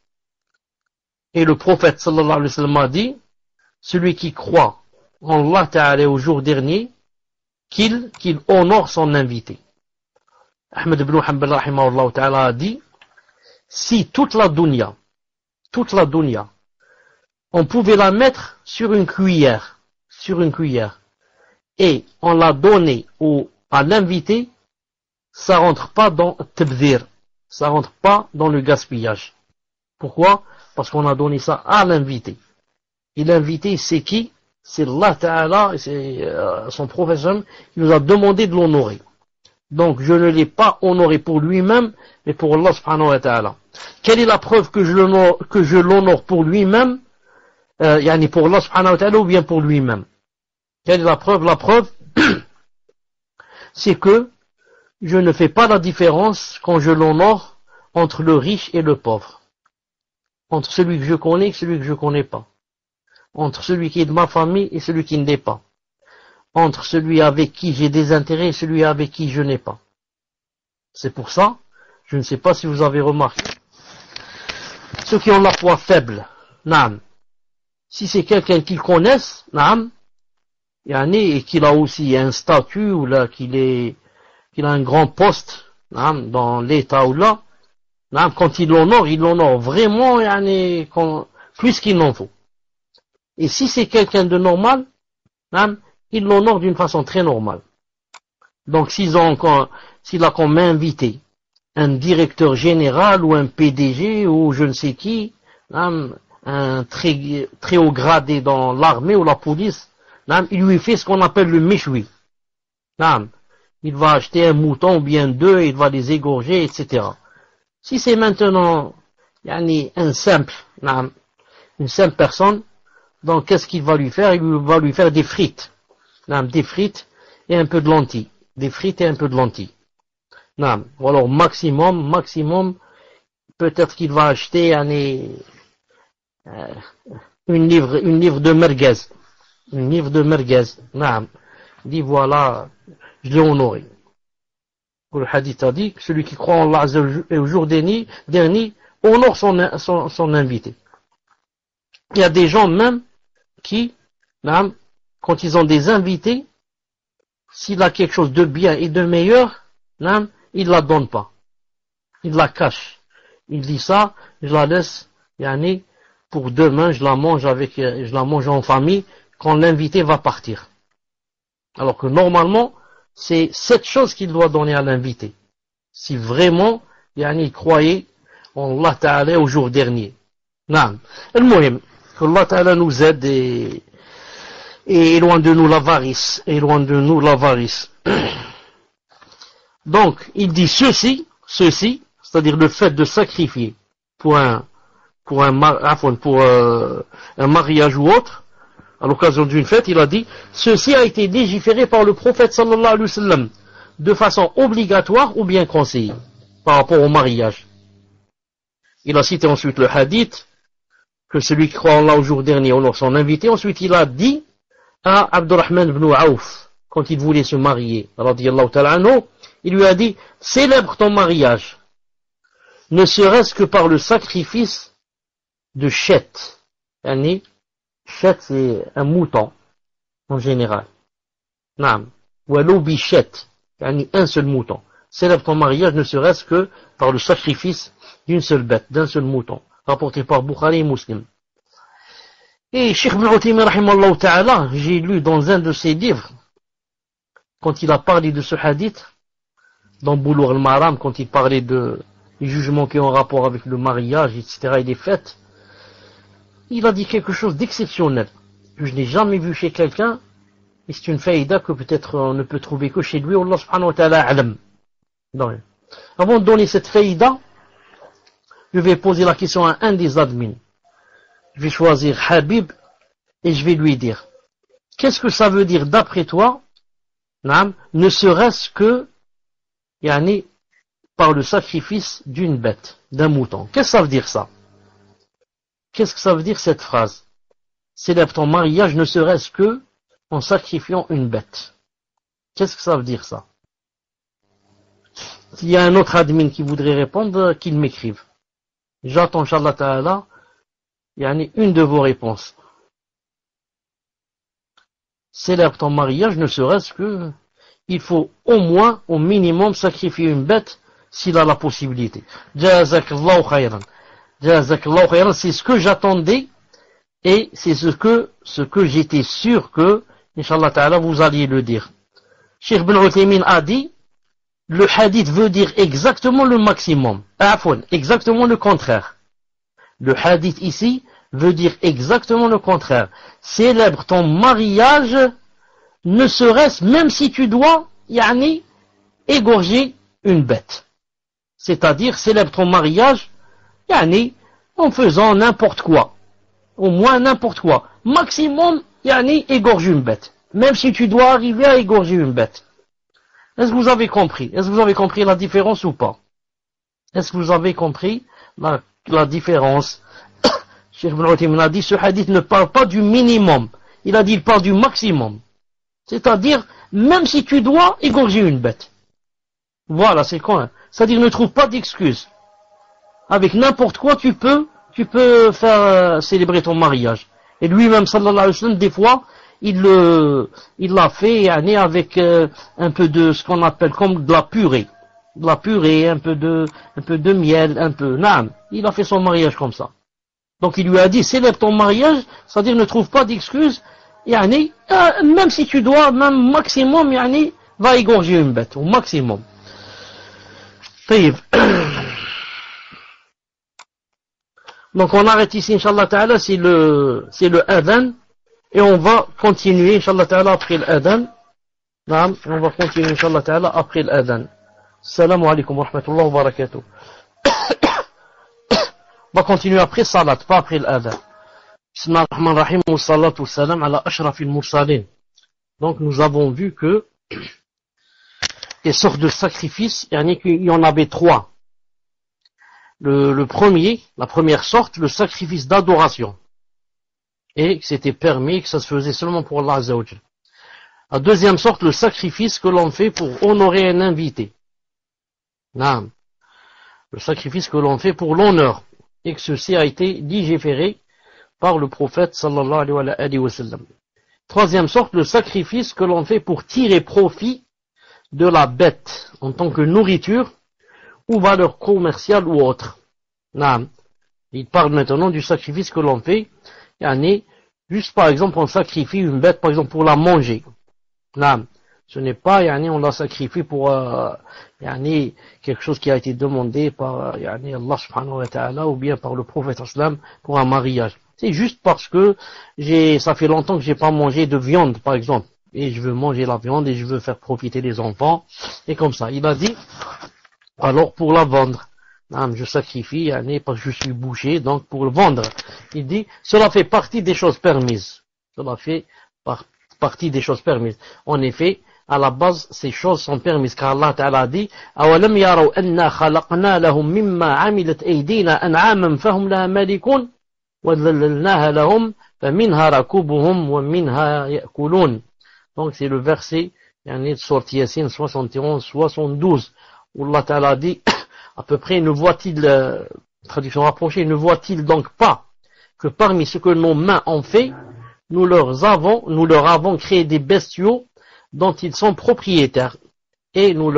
Et le prophète sallallahu alayhi wa sallam a dit, celui qui croit en Allah Ta'ala au jour dernier, qu'il honore son invité. Ahmed ibn Hanbal rahimahullah ta'ala a dit, si toute la dunya, on pouvait la mettre sur une cuillère, et on l'a donnée à l'invité, ça rentre pas dans tabdhir, ça rentre pas dans le gaspillage. Pourquoi? Parce qu'on a donné ça à l'invité. Et l'invité, c'est qui? C'est Allah Ta'ala, c'est son professeur, il nous a demandé de l'honorer. Donc je ne l'ai pas honoré pour lui-même, mais pour Allah subhanahu wa ta'ala. Quelle est la preuve que je l'honore pour lui-même, pour Allah subhanahu wa ta'ala ou bien pour lui-même? Quelle est la preuve? La preuve, c'est que je ne fais pas la différence quand je l'honore entre le riche et le pauvre. Entre celui que je connais et celui que je ne connais pas. Entre celui qui est de ma famille et celui qui ne l'est pas. Entre celui avec qui j'ai des intérêts et celui avec qui je n'ai pas. C'est pour ça, je ne sais pas si vous avez remarqué, ceux qui ont la foi faible, naam, si c'est quelqu'un qu'ils connaissent, naam, et qu'il a aussi un statut, ou là, qu'il a un grand poste, naam, dans l'état ou là, naam, quand il l'honore vraiment, plus qu'il n'en faut. Et si c'est quelqu'un de normal, naam, il l'honore d'une façon très normale. Donc s'il a comme invité un directeur général ou un PDG ou je ne sais qui, un très, très haut gradé dans l'armée ou la police, il lui fait ce qu'on appelle le méchoui. Il va acheter un mouton ou bien deux, il va les égorger, etc. Si c'est maintenant une simple personne, donc qu'est-ce qu'il va lui faire? Il va lui faire des frites. Des frites et un peu de lentilles. Des frites et un peu de lentilles. Ou alors maximum, peut-être qu'il va acheter une livre de merguez. Une livre de merguez. Il dit voilà, je l'ai honoré. Le hadith a dit que celui qui croit en Allah et au jour dernier honore son invité. Il y a des gens même qui, quand ils ont des invités, s'il a quelque chose de bien et de meilleur, il la donne pas. Il la cache. Il dit ça, je la laisse, pour demain, je la mange en famille, quand l'invité va partir. Alors que normalement, c'est cette chose qu'il doit donner à l'invité. Si vraiment, il croyait en Allah Ta'ala au jour dernier. Naam. El-Muhim, que Allah Ta'ala nous aide et éloigne de nous l'avarice. Éloigne de nous l'avarice. Donc, il dit ceci, c'est-à-dire le fait de sacrifier pour un mariage ou autre, à l'occasion d'une fête, il a dit, ceci a été légiféré par le prophète sallallahu alayhi wa sallam, de façon obligatoire ou bien conseillée, par rapport au mariage. Il a cité ensuite le hadith, que celui qui croit en Allah au jour dernier honore son invité. Ensuite, il a dit à Abdurrahman ibn Auf, quand il voulait se marier, radiyallahu ta'ala anhu, il lui a dit, célèbre ton mariage, ne serait-ce que par le sacrifice de Chet. Chet, c'est un mouton, en général. Naam. Ou alobi Chet, un seul mouton. Célèbre ton mariage, ne serait-ce que par le sacrifice d'une seule bête, d'un seul mouton. Rapporté par Bukhari et Muslim. Et Cheikh Ibn Uthaymin, rahimallahu ta'ala, j'ai lu dans un de ses livres, quand il a parlé de ce hadith, dans Boulough al-Maram, quand il parlait des jugements qui ont rapport avec le mariage, etc., et les fêtes, il a dit quelque chose d'exceptionnel, que je n'ai jamais vu chez quelqu'un, et c'est une faïda que peut-être on ne peut trouver que chez lui, Allah subhanahu wa ta'ala alam. Avant de donner cette faïda, je vais poser la question à un des admins. Je vais choisir Habib, et je vais lui dire, qu'est-ce que ça veut dire d'après toi, ne serait-ce que, par le sacrifice d'une bête, d'un mouton. Qu'est-ce que ça veut dire ça? Qu'est-ce que ça veut dire cette phrase? Célèbre ton mariage ne serait-ce que en sacrifiant une bête. Qu'est-ce que ça veut dire ça? S'il y a un autre admin qui voudrait répondre, qu'il m'écrive. J'attends, Inch'Allah Ta'ala, une de vos réponses. Célèbre ton mariage ne serait-ce que il faut au moins, au minimum, sacrifier une bête s'il a la possibilité. Jazakallahu khayran. Jazakallahu khayran, c'est ce que j'attendais et c'est ce que j'étais sûr que, Inch'Allah Ta'ala, vous alliez le dire. Cheikh Ibn Uthaymin a dit, le hadith veut dire exactement le maximum. Exactement le contraire. Le hadith ici veut dire exactement le contraire. Célèbre ton mariage, ne serait-ce même si tu dois, égorger une bête. C'est-à-dire, célèbre ton mariage, en faisant n'importe quoi. Au moins n'importe quoi. Maximum, égorger une bête. Même si tu dois arriver à égorger une bête. Est-ce que vous avez compris? Est-ce que vous avez compris la différence ou pas? Est-ce que vous avez compris la différence? Cheikh Ibn Uthaymin a dit, ce hadith ne parle pas du minimum. Il a dit, il parle du maximum. C'est-à-dire, même si tu dois égorger une bête. Voilà, c'est quoi? C'est-à-dire, ne trouve pas d'excuses. Avec n'importe quoi, tu peux faire célébrer ton mariage. Et lui-même, sallallahu alayhi wa sallam, des fois, il l'a fait, avec un peu de ce qu'on appelle comme de la purée. De la purée, un peu de miel, naam. Il a fait son mariage comme ça. Donc il lui a dit, célèbre ton mariage, c'est-à-dire ne trouve pas d'excuses, même si tu dois, même maximum, va égorger une bête, au maximum. Donc on arrête ici, Inch'Allah Ta'ala, c'est le adhan, et on va continuer, Inch'Allah Ta'ala, après l'adhan. On va continuer, Inch'Allah Ta'ala, après l'adhan. Assalamu alaikum wa rahmatullahi wa barakatuh. On va continuer après salat, pas après l'adhan. Bismillah ar-Rahman ar-Rahim, wa salatu wa salam ala ashrafil mursalin. Donc nous avons vu que les sortes de sacrifices, il y en avait trois. Le premier, la première sorte, le sacrifice d'adoration. Et que c'était permis, que ça se faisait seulement pour Allah Azza wa Jal. La deuxième sorte, le sacrifice que l'on fait pour honorer un invité. Naam. Le sacrifice que l'on fait pour l'honneur. et que ceci a été digéféré par le prophète sallallahu alayhi wa sallam. Troisième sorte, le sacrifice que l'on fait pour tirer profit de la bête en tant que nourriture ou valeur commerciale ou autre. Naam. Il parle maintenant du sacrifice que l'on fait. Yani, juste par exemple, on sacrifie une bête, par exemple, pour la manger. Naam. Ce n'est pas, yani, on la sacrifie pour yani, quelque chose qui a été demandé par yani, Allah subhanahu wa ta'ala ou bien par le prophète sallam pour un mariage. C'est juste parce que ça fait longtemps que j'ai pas mangé de viande, par exemple. Et je veux manger la viande et je veux faire profiter les enfants. Et comme ça. Il a dit, alors pour la vendre. Je sacrifie, parce que je suis bouché, donc pour le vendre. Il dit, cela fait partie des choses permises. Cela fait partie des choses permises. En effet, à la base, ces choses sont permises, car Allah Ta'ala dit, أَوَلَمْ يَرَوْا أَنَّا خَلَقْنَا لَهُم مِمَّا عَمِلَتْ أَيْدِينَا أَنْعَامًا فَهُمْ لَهَا مَالِكُونَ وَذَلَّلْنَاهَا لَهُمْ فَمِنْهَا رَكُوبُهُمْ وَمِنْهَا يَأْكُلُونَ. Donc c'est le verset, sorti Yassine 71-72, où Allah Ta'ala dit, à peu près, ne voit-il, traduction rapprochée, ne voit-il donc pas que parmi ce que nos mains ont fait, nous leur avons créé des bestiaux dont ils sont propriétaires, et nous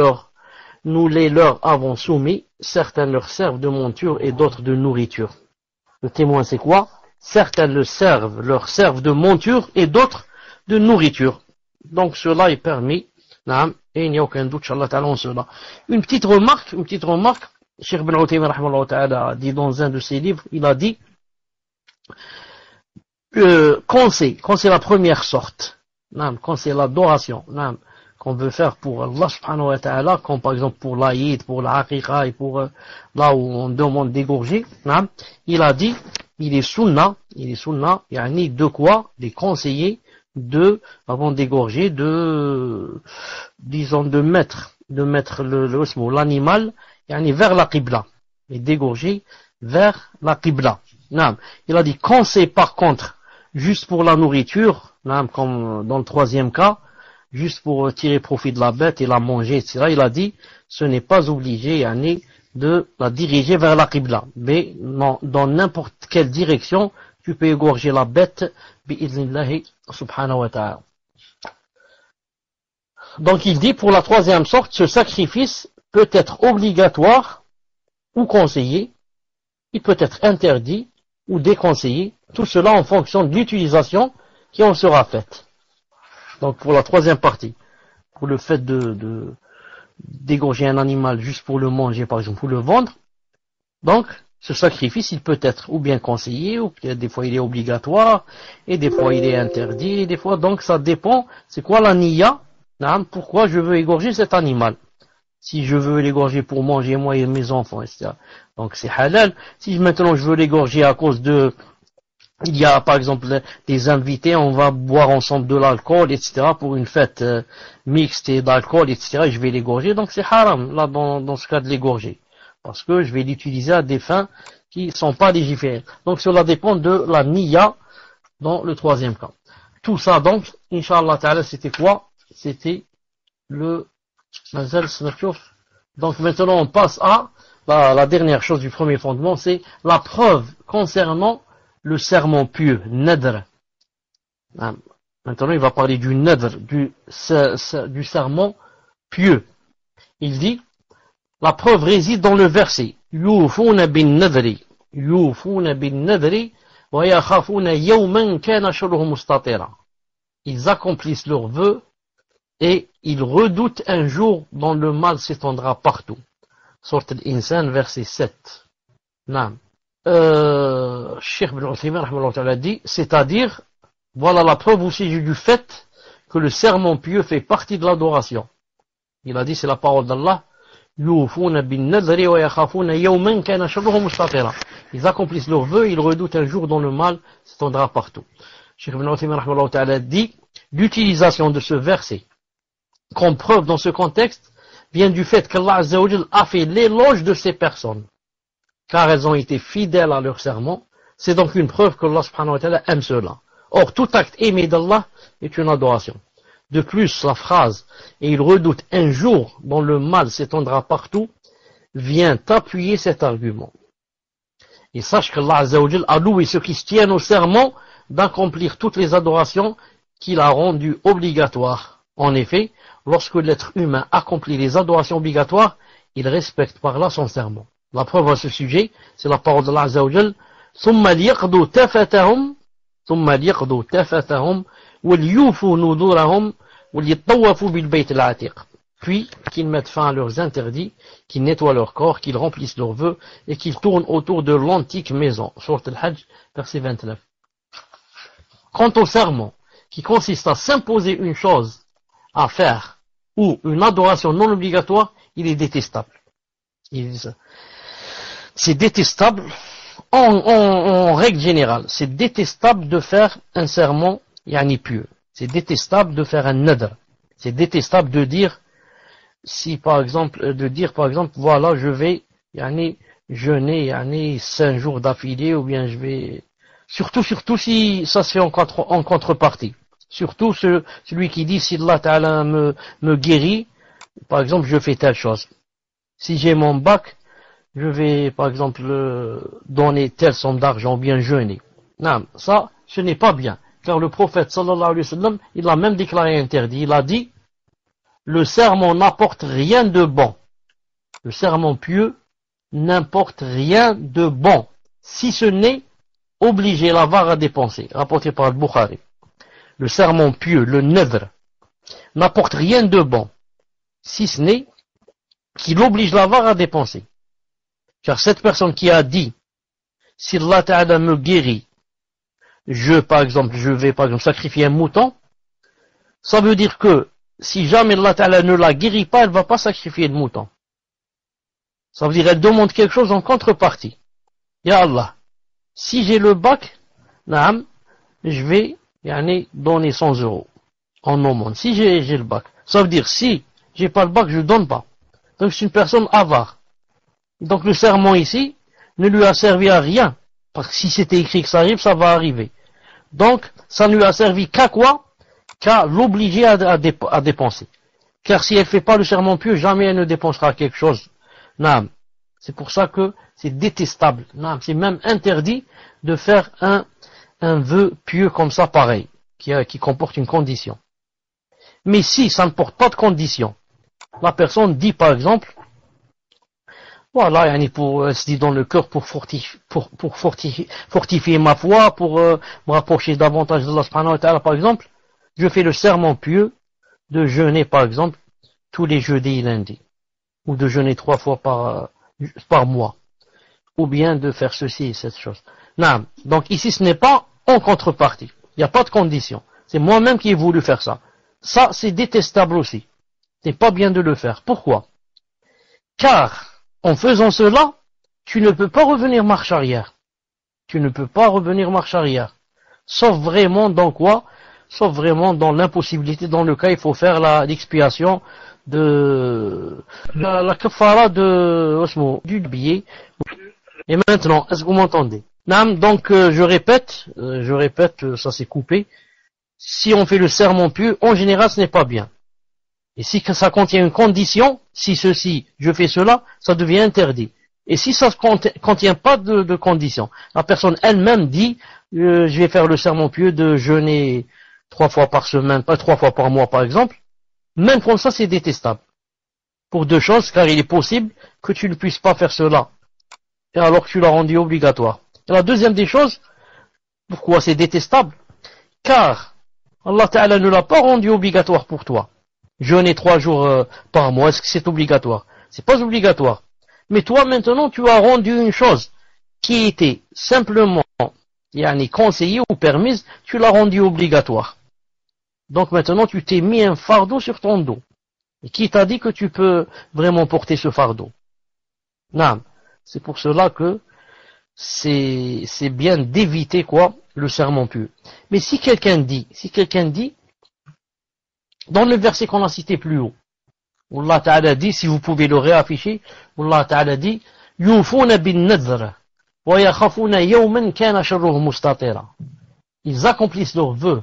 les leur avons soumis, certains leur servent de monture et d'autres de nourriture. Le témoin c'est quoi? Certains leur servent de monture et d'autres de nourriture. Donc cela est permis. Et il n'y a aucun doute, Inch'Allah Ta'ala, en cela. Une petite remarque, Cheikh Ibn Uthaymin rahimahullah ta'ala a dit dans un de ses livres, il a dit, quand c'est la première sorte, quand c'est l'adoration, qu'on veut faire pour Allah subhanahu wa ta'ala, comme par exemple pour l'Aïd, pour l'Aqiqa et pour là où on demande d'égorger, il a dit, il est sunnah, yani de quoi les conseiller avant d'égorger, disons de mettre l'animal, yani vers la qibla, et d'égorger vers la qibla. Il a dit, quand c'est par contre juste pour la nourriture, comme dans le troisième cas, juste pour tirer profit de la bête et la manger, etc., il a dit, ce n'est pas obligé, yani, de la diriger vers la qibla, mais non, dans n'importe quelle direction, tu peux égorger la bête, bi'idhnillahi subhanahu wa ta'ala. Donc il dit, pour la troisième sorte, ce sacrifice peut être obligatoire ou conseillé, il peut être interdit ou déconseillé, tout cela en fonction de l'utilisation qui en sera faite. Donc pour la troisième partie, pour le fait d'égorger un animal juste pour le manger, par exemple, pour le vendre, donc ce sacrifice, il peut être ou bien conseillé, ou peut-être des fois il est obligatoire, et des fois il est interdit, et des fois, donc ça dépend, c'est quoi la niya, pourquoi je veux égorger cet animal. Si je veux l'égorger pour manger moi et mes enfants, etc. Donc c'est halal. Si maintenant je veux l'égorger à cause il y a par exemple des invités, on va boire ensemble de l'alcool, etc. pour une fête mixte et d'alcool, etc. et je vais l'égorger, donc c'est haram, là dans ce cas de l'égorger. Parce que je vais l'utiliser à des fins qui ne sont pas légiférées. Donc cela dépend de la niya dans le troisième cas. Tout ça donc, Inch'Allah Ta'ala, c'était quoi? C'était le Mazal Snatchouf. Donc maintenant on passe à la dernière chose du premier fondement, c'est la preuve concernant le serment pieux, nadr. Maintenant il va parler du nadr, du serment pieux. Il dit, la preuve réside dans le verset Yufuna bin nadri wa yakhafuna yawman kana sharruhu mustatira. Ils accomplissent leurs vœux et ils redoutent un jour dont le mal s'étendra partout. Sourate Al-Insan, verset 7. Cheikh Ibn Uthaymin rahimahullah ta'ala dit, c'est-à-dire, voilà la preuve aussi du fait que le serment pieux fait partie de l'adoration. Il a dit, c'est la parole d'Allah, Yufuna bin nadri wa yakhafuna yawman kana sharruhu mustatira. Ils accomplissent leurs vœux, ils redoutent un jour dont le mal s'étendra partout. Cheikh Ibn Uthaymin rahimahullah ta'ala dit, l'utilisation de ce verset comme preuve dans ce contexte vient du fait qu'Allah Azza wa Jal a fait l'éloge de ces personnes, car elles ont été fidèles à leur serment. C'est donc une preuve que Allah subhanahu wa ta'ala aime cela. Or, tout acte aimé d'Allah est une adoration. De plus, la phrase « et il redoute un jour dont le mal s'étendra partout » vient appuyer cet argument. Et sache qu'Allah Azza wa Jal a loué ceux qui se tiennent au serment d'accomplir toutes les adorations qu'il a rendues obligatoires. En effet, lorsque l'être humain accomplit les adorations obligatoires, il respecte par là son serment. La preuve à ce sujet, c'est la parole d'Allah Azza wa Jal, ثم ليقضوا تفتهم وليوفوا نذورهم وليطوفوا بالبيت العتيق. Puis qu'ils mettent fin à leurs interdits, qu'ils nettoient leur corps, qu'ils remplissent leurs vœux et qu'ils tournent autour de l'antique maison. Sourate Al-Hajj, verset 29. Quant au serment, qui consiste à s'imposer une chose à faire ou une adoration non obligatoire, il est détestable. C'est détestable en règle générale. C'est détestable de faire un serment pieux. C'est détestable de faire un nadr. C'est détestable de dire par exemple, voilà, je vais jeûner 5 jours d'affilée, ou bien je vais surtout si ça se fait en contrepartie. Surtout celui qui dit si Allah Ta'ala me guérit, par exemple, je fais telle chose. Si j'ai mon bac, je vais par exemple donner telle somme d'argent ou bien jeûner. Non, ça ce n'est pas bien, car le prophète sallallahu alayhi wa sallam, il a même déclaré interdit. Il a dit: le serment n'apporte rien de bon. Le serment pieux n'apporte rien de bon, si ce n'est obliger l'avare à dépenser. Rapporté par le Bukhari. Le serment pieux, le nadr, n'apporte rien de bon, si ce n'est qu'il oblige l'avare à dépenser. Car cette personne qui a dit, si Allah Ta'ala me guérit, je vais sacrifier un mouton, ça veut dire que si jamais Allah Ta'ala ne la guérit pas, elle ne va pas sacrifier le mouton. Ça veut dire qu'elle demande quelque chose en contrepartie. Ya Allah, si j'ai le bac, je vais donner 100 euros en aumône. Si j'ai le bac. Ça veut dire si j'ai pas le bac, je ne donne pas. Donc c'est une personne avare. Donc le serment ici ne lui a servi à rien. Parce que si c'était écrit que ça arrive, ça va arriver. Donc ça ne lui a servi qu'à quoi? Qu'à l'obliger à dépenser. Car si elle ne fait pas le serment pieux, jamais elle ne dépensera quelque chose. Non. C'est pour ça que c'est détestable. Non. C'est même interdit de faire un vœu pieux comme ça, pareil, qui comporte une condition. Mais si ça ne porte pas de condition, la personne dit par exemple, voilà, elle se dit dans le cœur pour fortifier ma foi, pour me rapprocher davantage d'Allah subhanahu wa ta'ala, par exemple, je fais le serment pieux de jeûner, par exemple, tous les jeudis et lundis, ou de jeûner 3 fois par mois, ou bien de faire ceci et cette chose. Non. Donc ici, ce n'est pas en contrepartie. Il n'y a pas de condition. C'est moi-même qui ai voulu faire ça. Ça, c'est détestable aussi. Ce n'est pas bien de le faire. Pourquoi? Car, en faisant cela, tu ne peux pas revenir marche arrière. Tu ne peux pas revenir marche arrière. Sauf vraiment dans quoi? Sauf vraiment dans l'impossibilité, dans le cas il faut faire l'expiation de la kafara du billet. Et maintenant, est-ce que vous m'entendez? Donc je répète, ça s'est coupé. Si on fait le serment pieux, en général ce n'est pas bien. Et si ça contient une condition, si ceci, je fais cela, ça devient interdit. Et si ça ne contient pas de condition, la personne elle-même dit, je vais faire le serment pieux de jeûner 3 fois par semaine, pas 3 fois par mois par exemple, même comme ça c'est détestable. Pour 2 choses, car il est possible que tu ne puisses pas faire cela, et alors que tu l'as rendu obligatoire. Et la deuxième des choses, pourquoi c'est détestable? Car Allah Ta'ala ne l'a pas rendu obligatoire pour toi. Jeûner 3 jours par mois, est-ce que c'est obligatoire? C'est pas obligatoire. Mais toi maintenant tu as rendu une chose qui était simplement conseillée ou permise, tu l'as rendue obligatoire. Donc maintenant tu t'es mis un fardeau sur ton dos. Et qui t'a dit que tu peux vraiment porter ce fardeau? Non. C'est pour cela que c'est bien d'éviter le serment pieux. Mais si quelqu'un dit, dans le verset qu'on a cité plus haut, où Allah Ta'ala dit, si vous pouvez le réafficher, où Allah Ta'ala dit, Yufuna bin nadr, wa yakhafuna yawman kana sharruhu mustatira. Ils accomplissent leurs vœux,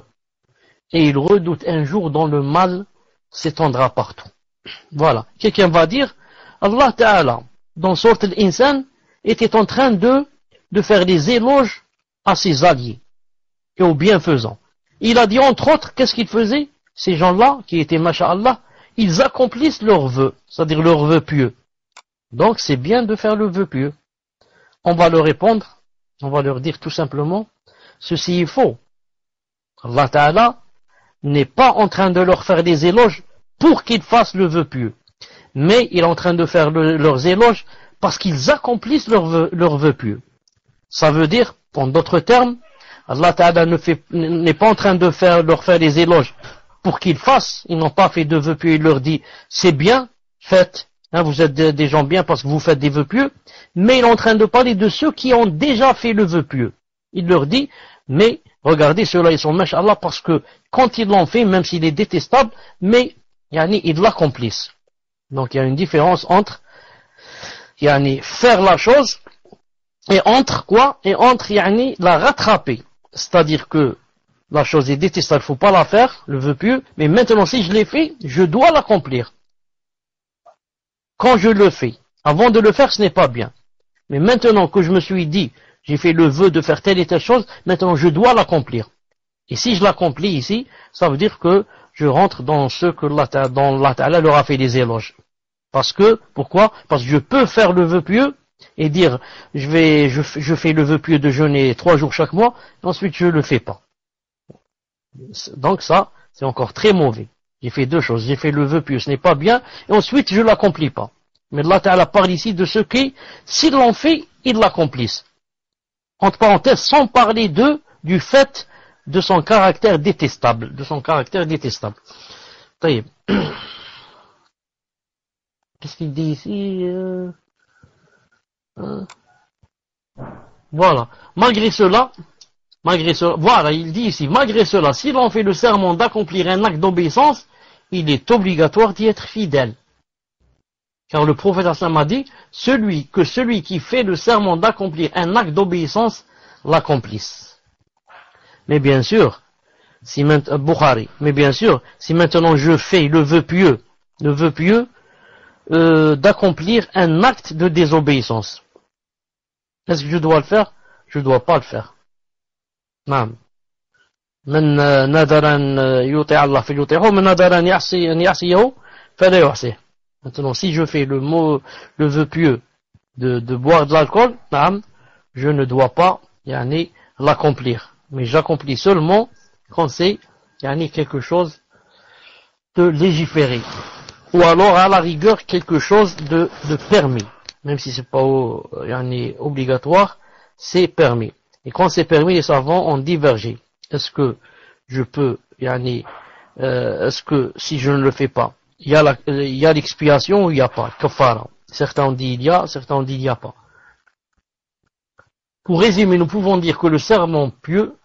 et ils redoutent un jour dont le mal s'étendra partout. Voilà. Quelqu'un va dire, Allah Ta'ala, dans Sourate Al-Insan, était en train de de faire des éloges à ses alliés et aux bienfaisants. Il a dit entre autres, qu'est-ce qu'ils faisaient? Ces gens-là, qui étaient masha'Allah, ils accomplissent leurs vœux, c'est-à-dire leurs vœux pieux. Donc c'est bien de faire le vœu pieux. On va leur répondre, on va leur dire tout simplement, ceci est faux. Allah Ta'ala n'est pas en train de leur faire des éloges pour qu'ils fassent le vœu pieux, mais il est en train de faire leurs éloges parce qu'ils accomplissent leurs vœux pieux. Ça veut dire, en d'autres termes, Allah Ta'ala n'est pas en train de leur faire des éloges pour qu'ils fassent, ils n'ont pas fait de vœux pieux, il leur dit, c'est bien, faites, hein, vous êtes des gens bien parce que vous faites des vœux pieux, mais il est en train de parler de ceux qui ont déjà fait le vœu pieux. Il leur dit, mais regardez, ceux-là ils sont masha'Allah parce que quand ils l'ont fait, même s'il est détestable, mais ils l'accomplissent. Donc il y a une différence entre faire la chose et entre quoi? Et entre la rattraper. C'est-à-dire que la chose est détestable, il ne faut pas la faire, le vœu pieux, mais maintenant si je l'ai fait, je dois l'accomplir. Quand je le fais, avant de le faire, ce n'est pas bien. Mais maintenant que je me suis dit, j'ai fait le vœu de faire telle et telle chose, maintenant je dois l'accomplir. Et si je l'accomplis ici, ça veut dire que je rentre dans ce que Allah Ta'ala leur a fait des éloges. Parce que, pourquoi? Parce que je peux faire le vœu pieux et dire, je fais le vœu pieux de jeûner 3 jours chaque mois, et ensuite je ne le fais pas. Donc ça, c'est encore très mauvais. J'ai fait deux choses, j'ai fait le vœu pieux, ce n'est pas bien, et ensuite je ne l'accomplis pas. Mais Allah Ta'ala parle ici de ceux qui, s'ils l'ont fait, ils l'accomplissent. Entre parenthèses, sans parler du fait de son caractère détestable. Taïb. Qu'est-ce qu'il dit ici? Voilà. Malgré cela, voilà, il dit ici, malgré cela, s'il en fait le serment d'accomplir un acte d'obéissance, il est obligatoire d'y être fidèle. Car le prophète Hassan a dit, celui qui fait le serment d'accomplir un acte d'obéissance, l'accomplisse. Mais bien sûr, si maintenant je fais le vœu pieux d'accomplir un acte de désobéissance, est-ce que je dois le faire? Je ne dois pas le faire. Non. من نذر أن يطيع الله فليطيعه ومن نذر أن يعصيه فلا يعصيه. Maintenant, si je fais le vœu pieux de boire de l'alcool, je ne dois pas l'accomplir. Mais j'accomplis seulement quand c'est quelque chose de légiféré. Ou alors, à la rigueur, quelque chose de permis. Même si c'est pas obligatoire, c'est permis. Et quand c'est permis, les savants ont divergé. Est-ce que je peux, est-ce que si je ne le fais pas, il y a l'expiation ou il n'y a pas, kafara. Certains ont dit il y a, certains ont dit il n'y a pas. Pour résumer, nous pouvons dire que le serment pieux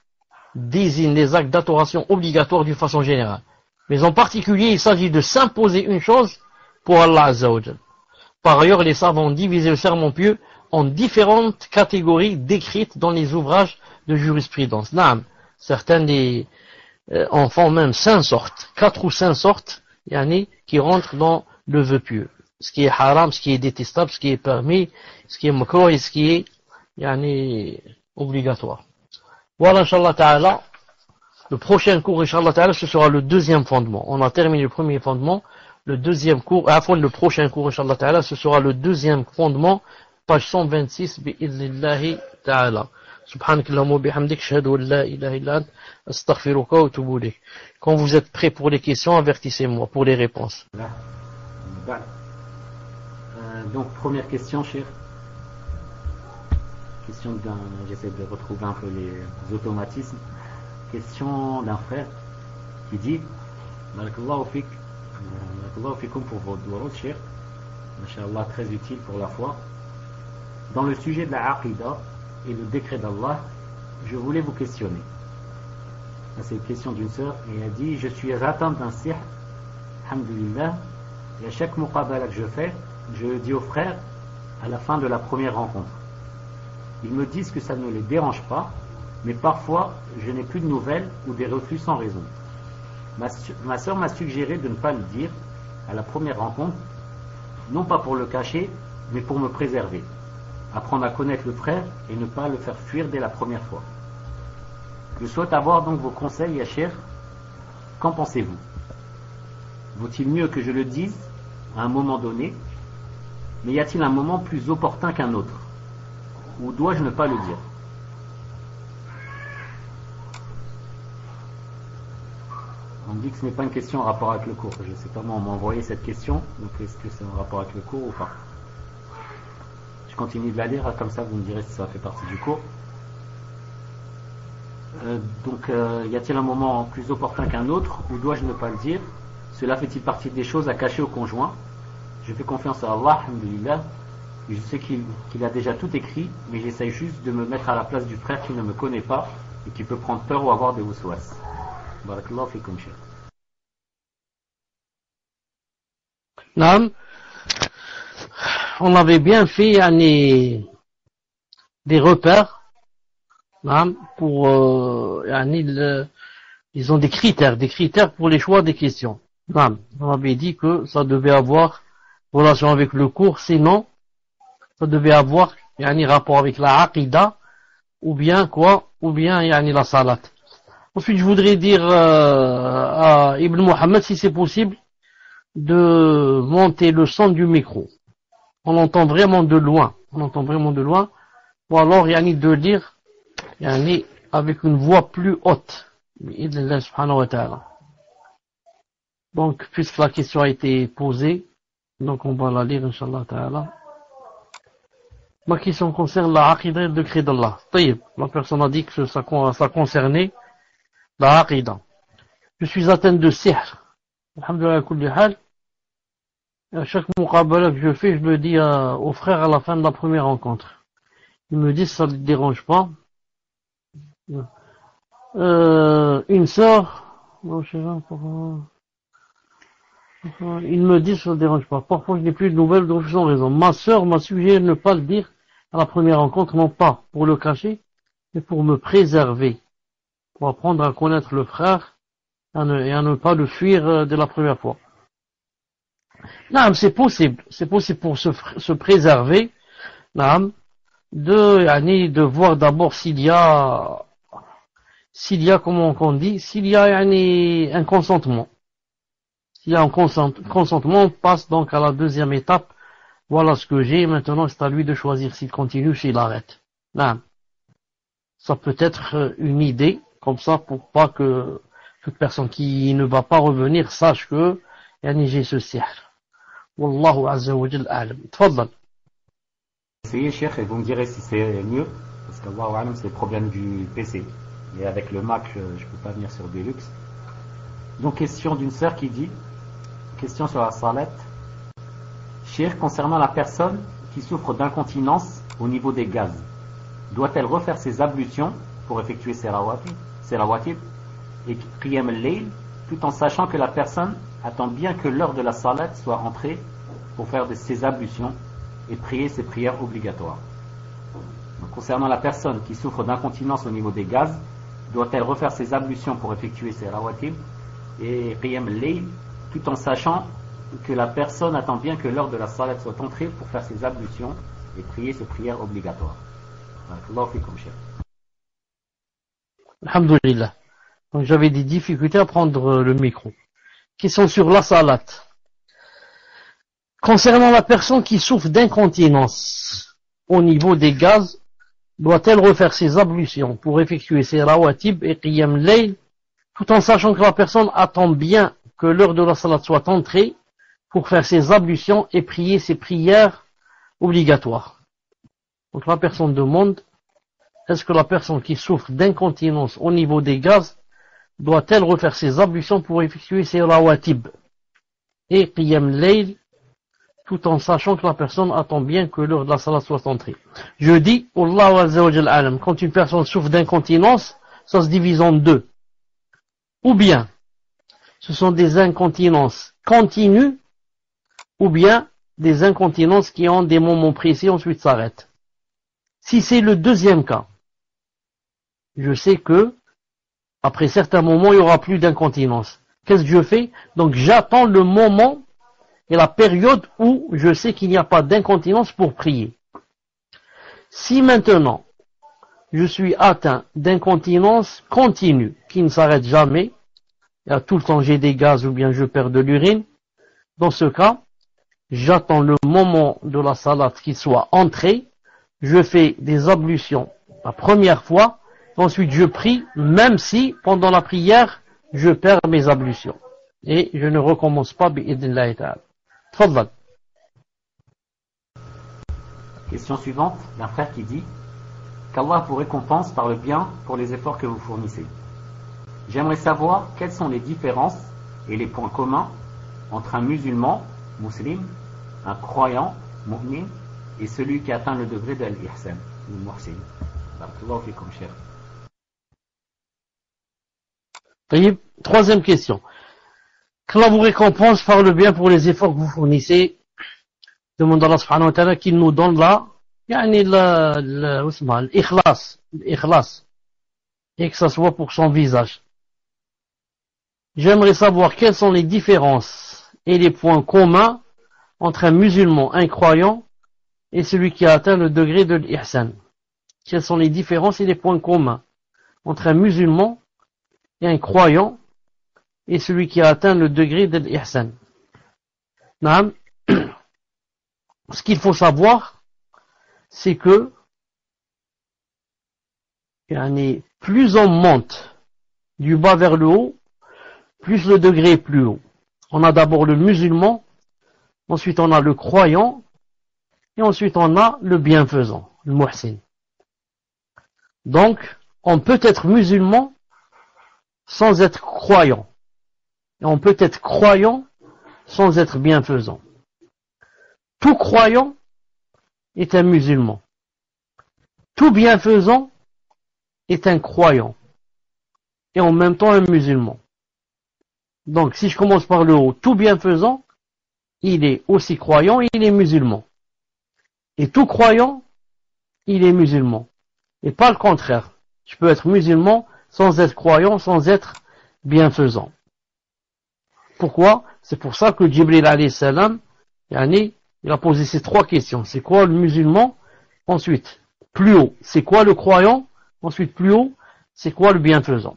désigne les actes d'adoration obligatoires d'une façon générale. Mais en particulier, il s'agit de s'imposer une chose pour Allah Azza wa Jal. Par ailleurs, les savants ont divisé le serment pieux en différentes catégories décrites dans les ouvrages de jurisprudence. Certains en font même 5 sortes, 4 ou 5 sortes, qui rentrent dans le vœu pieux. Ce qui est haram, ce qui est détestable, ce qui est permis, ce qui est makruh et ce qui est obligatoire. Voilà, Inch'Allah Ta'ala. Le prochain cours, Inch'Allah Ta'ala, ce sera le deuxième fondement. On a terminé le premier fondement. Le deuxième cours, le prochain cours, Inch'Allah Ta'ala, ce sera le deuxième fondement, page 126, bi'idhnillahi Ta'ala. سبحانك اللهم وبحمدك أشهد أن لا إله إلا أنت أستغفرك وأتوب إليك. Quand vous êtes prêts pour les questions, avertissez-moi pour les réponses. Donc première question, cher. Question j'essaie de retrouver un peu les automatismes. Question d'un frère qui dit Barakallahu fikum pour vos doigts, cher. Masha'Allah, très utile pour la foi. Dans le sujet de la aqidah et le décret d'Allah, je voulais vous questionner. C'est une question d'une sœur et elle dit je suis atteinte d'un sihr, alhamdulillah, et à chaque muqabala que je fais, je le dis aux frères à la fin de la première rencontre. Ils me disent que ça ne les dérange pas, mais parfois je n'ai plus de nouvelles ou des refus sans raison. Ma sœur m'a suggéré de ne pas le dire à la première rencontre, non pas pour le cacher, mais pour me préserver. apprendre à connaître le frère et ne pas le faire fuir dès la première fois. Je souhaite avoir donc vos conseils, ya Cheikh. Qu'en pensez-vous? Vaut-il mieux que je le dise à un moment donné, mais y a-t-il un moment plus opportun qu'un autre? Ou dois-je ne pas le dire? On me dit que ce n'est pas une question en rapport avec le cours. Je ne sais pas, moi, on m'a envoyé cette question, donc est-ce que c'est en rapport avec le cours ou pas? Je continue de la lire, comme ça vous me direz si ça fait partie du cours. Y a-t-il un moment plus opportun qu'un autre, ou dois-je ne pas le dire? Cela fait-il partie des choses à cacher au conjoint? Je fais confiance à Allah, alhamdulillah. Je sais qu'il a déjà tout écrit, mais j'essaye juste de me mettre à la place du frère qui ne me connaît pas et qui peut prendre peur ou avoir des waswas. Barakallahu fikum, Cheikh. Naam. On avait bien fait des repères, naam, pour ils ont des critères pour les choix des questions. Naam. On avait dit que ça devait avoir relation avec le cours, sinon ça devait avoir rapport avec la aqida ou bien la salat. Ensuite, je voudrais dire à Ibn Muhammad, si c'est possible, de monter le son du micro. On entend vraiment de loin. Ou alors, de lire avec une voix plus haute. Subhanahu wa ta'ala. Donc, puisque la question a été posée, donc on va la lire, Inch'Allah ta'ala. Ma question concerne la aqidah et le décret d'Allah. La personne a dit que ça concernait la aqidah. Je suis atteint de sihr. Alhamdulillah kulli hal. À chaque muqabala que je fais, je le dis au frère à la fin de la première rencontre. Ils me disent ça ne les dérange pas. Une sœur, ils me disent que ça ne dérange pas. Parfois je n'ai plus de nouvelles, donc sans raison. Ma sœur m'a suggéré de ne pas le dire à la première rencontre, non pas pour le cacher, mais pour me préserver, pour apprendre à connaître le frère et à ne pas le fuir dès la première fois. Non, c'est possible pour se préserver, non, de voir d'abord s'il y a comment on dit, s'il y a un consentement. S'il y a un consentement, on passe donc à la deuxième étape. Voilà ce que j'ai, maintenant c'est à lui de choisir s'il continue ou s'il arrête. Non. Ça peut être une idée, comme ça, pour pas que toute personne qui ne va pas revenir sache que j'ai ce sihr. Wallahu azza wa jal a'lam. Tfaddal. Essayez, Cheikh, et vous me direz si c'est mieux, parce qu'Allahu a'lam, c'est le problème du PC. Et avec le Mac, je ne peux pas venir sur Deluxe. Donc, question d'une sœur qui dit, question sur la salat. Cheikh, concernant la personne qui souffre d'incontinence au niveau des gaz, doit-elle refaire ses ablutions pour effectuer ses rawatib et qiyam al-layl, tout en sachant que la personne attend bien que l'heure de la salat soit entrée pour faire ses ablutions et prier ses prières obligatoires? Donc, concernant la personne qui souffre d'incontinence au niveau des gaz, doit-elle refaire ses ablutions pour effectuer ses rawatib et qiyam al-layl, tout en sachant que la personne attend bien que l'heure de la salat soit entrée pour faire ses ablutions et prier ses prières obligatoires? Allahu fikum, Cheikh. Alhamdulillah. Donc j'avais des difficultés à prendre le micro. Question sur la salat. Concernant la personne qui souffre d'incontinence au niveau des gaz, doit-elle refaire ses ablutions pour effectuer ses rawatib et qiyam layl, tout en sachant que la personne attend bien que l'heure de la salat soit entrée pour faire ses ablutions et prier ses prières obligatoires? Donc la personne demande, est-ce que la personne qui souffre d'incontinence au niveau des gaz doit-elle refaire ses ablutions pour effectuer ses rawatib et qiyam layl, tout en sachant que la personne attend bien que l'heure de la salat soit entrée? Je dis, Allahu azza wa jal alam, quand une personne souffre d'incontinence, ça se divise en deux. Ou bien, ce sont des incontinences continues, ou bien des incontinences qui ont des moments précis, ensuite s'arrêtent. Si c'est le deuxième cas, je sais que après certains moments, il n'y aura plus d'incontinence. Qu'est-ce que je fais? Donc j'attends le moment et la période où je sais qu'il n'y a pas d'incontinence pour prier. Si maintenant, je suis atteint d'incontinence continue, qui ne s'arrête jamais, et à tout le temps j'ai des gaz ou bien je perds de l'urine, dans ce cas, j'attends le moment de la salat qui soit entré, je fais des ablutions la première fois, ensuite je prie, même si pendant la prière, je perds mes ablutions. Et je ne recommence pas, bi'idnillahi ta'ala. Tfaddal. Question suivante, d'un frère qui dit qu'Allah vous récompense par le bien pour les efforts que vous fournissez. J'aimerais savoir quelles sont les différences et les points communs entre un musulman, musulman, un croyant, mu'min, et celui qui atteint le degré de l'ihsan, ou muhsin. Barakallahu fikum, cher. Troisième question. Qu'Allah vous récompense par le bien pour les efforts que vous fournissez. Demande Allah subhanahu wa ta'ala qu'il nous donne l'ikhlas, et que ça soit pour son visage. J'aimerais savoir quelles sont les différences et les points communs entre un musulman, un croyant, et celui qui a atteint le degré de l'ihsan. Quelles sont les différences et les points communs entre un musulman et un croyant, et celui qui a atteint le degré de l'ihsan. Ce qu'il faut savoir, c'est que plus on monte du bas vers le haut, plus le degré est plus haut. On a d'abord le musulman, ensuite on a le croyant, et ensuite on a le bienfaisant, le muhsin. Donc, on peut être musulman sans être croyant. Et on peut être croyant sans être bienfaisant. Tout croyant est un musulman. Tout bienfaisant est un croyant. Et en même temps un musulman. Donc, si je commence par le haut, tout bienfaisant, il est aussi croyant et il est musulman. Et tout croyant, il est musulman. Et pas le contraire. Je peux être musulman sans être croyant, sans être bienfaisant. Pourquoi? C'est pour ça que Jibril alayhi salam, il a posé ces trois questions. C'est quoi le musulman? Ensuite, plus haut, c'est quoi le croyant? Ensuite, plus haut, c'est quoi le bienfaisant?